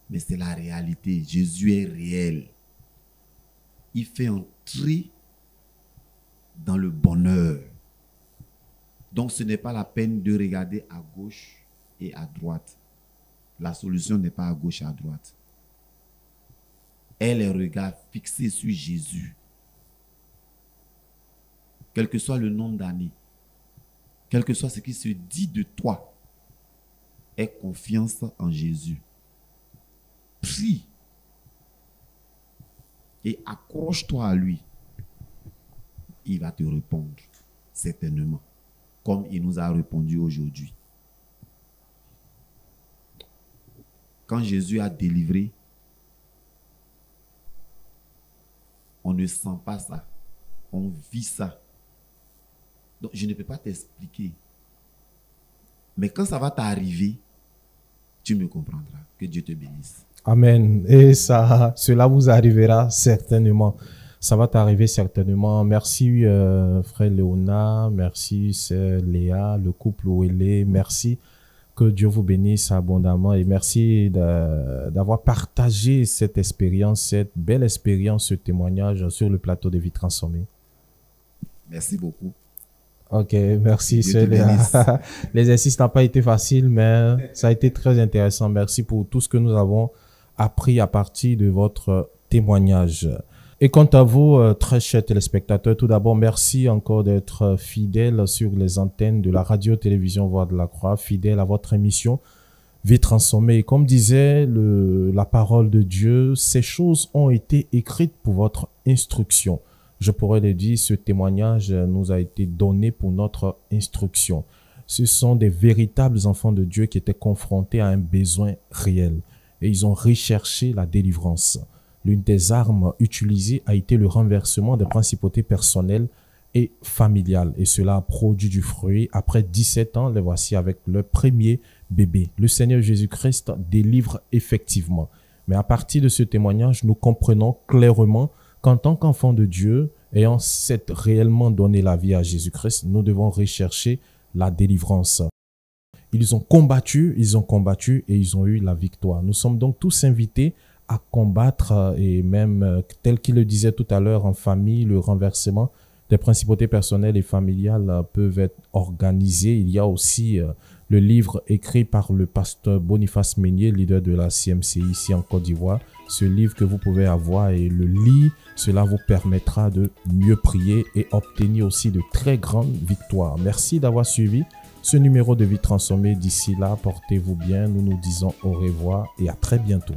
[SPEAKER 2] Mais c'est la réalité. Jésus est réel. Il fait entrer dans le bonheur. Donc ce n'est pas la peine de regarder à gauche et à droite. La solution n'est pas à gauche et à droite. Et les regards fixés sur Jésus. Quel que soit le nombre d'années, quel que soit ce qui se dit de toi, aie confiance en Jésus. Prie et accroche-toi à lui. Il va te répondre, certainement, comme il nous a répondu aujourd'hui. Quand Jésus a délivré, on ne sent pas ça. On vit ça. Donc, je ne peux pas t'expliquer. Mais quand ça va t'arriver, tu me comprendras. Que Dieu te bénisse.
[SPEAKER 1] Amen. Et cela vous arrivera certainement. Ça va t'arriver certainement. Merci, frère Léonard. Merci, sœur Léa, le couple Ouélé. Merci. Que Dieu vous bénisse abondamment et merci d'avoir partagé cette expérience, cette belle expérience, ce témoignage sur le plateau de Vie Transformée.
[SPEAKER 2] Merci beaucoup.
[SPEAKER 1] Ok, merci. L'exercice n'a pas été facile, mais ça a été très intéressant. Merci pour tout ce que nous avons appris à partir de votre témoignage. Et quant à vous, très chers téléspectateurs, tout d'abord, merci encore d'être fidèles sur les antennes de la radio-télévision Voix de la Croix, fidèles à votre émission Vie Transformée. Et comme disait la parole de Dieu, ces choses ont été écrites pour votre instruction. Je pourrais le dire, ce témoignage nous a été donné pour notre instruction. Ce sont des véritables enfants de Dieu qui étaient confrontés à un besoin réel et ils ont recherché la délivrance. L'une des armes utilisées a été le renversement des principautés personnelles et familiales. Et cela a produit du fruit. Après 17 ans, les voici avec leur premier bébé. Le Seigneur Jésus-Christ délivre effectivement. Mais à partir de ce témoignage, nous comprenons clairement qu'en tant qu'enfants de Dieu, ayant réellement donné la vie à Jésus-Christ, nous devons rechercher la délivrance. Ils ont combattu et ils ont eu la victoire. Nous sommes donc tous invités à combattre et même, tel qu'il le disait tout à l'heure, en famille, le renversement des principautés personnelles et familiales peuvent être organisés. Il y a aussi le livre écrit par le pasteur Boniface Meunier, leader de la CMCI ici en Côte d'Ivoire. Ce livre que vous pouvez avoir et le lire, cela vous permettra de mieux prier et obtenir aussi de très grandes victoires. Merci d'avoir suivi ce numéro de Vie Transformée. D'ici là, portez-vous bien. Nous nous disons au revoir et à très bientôt.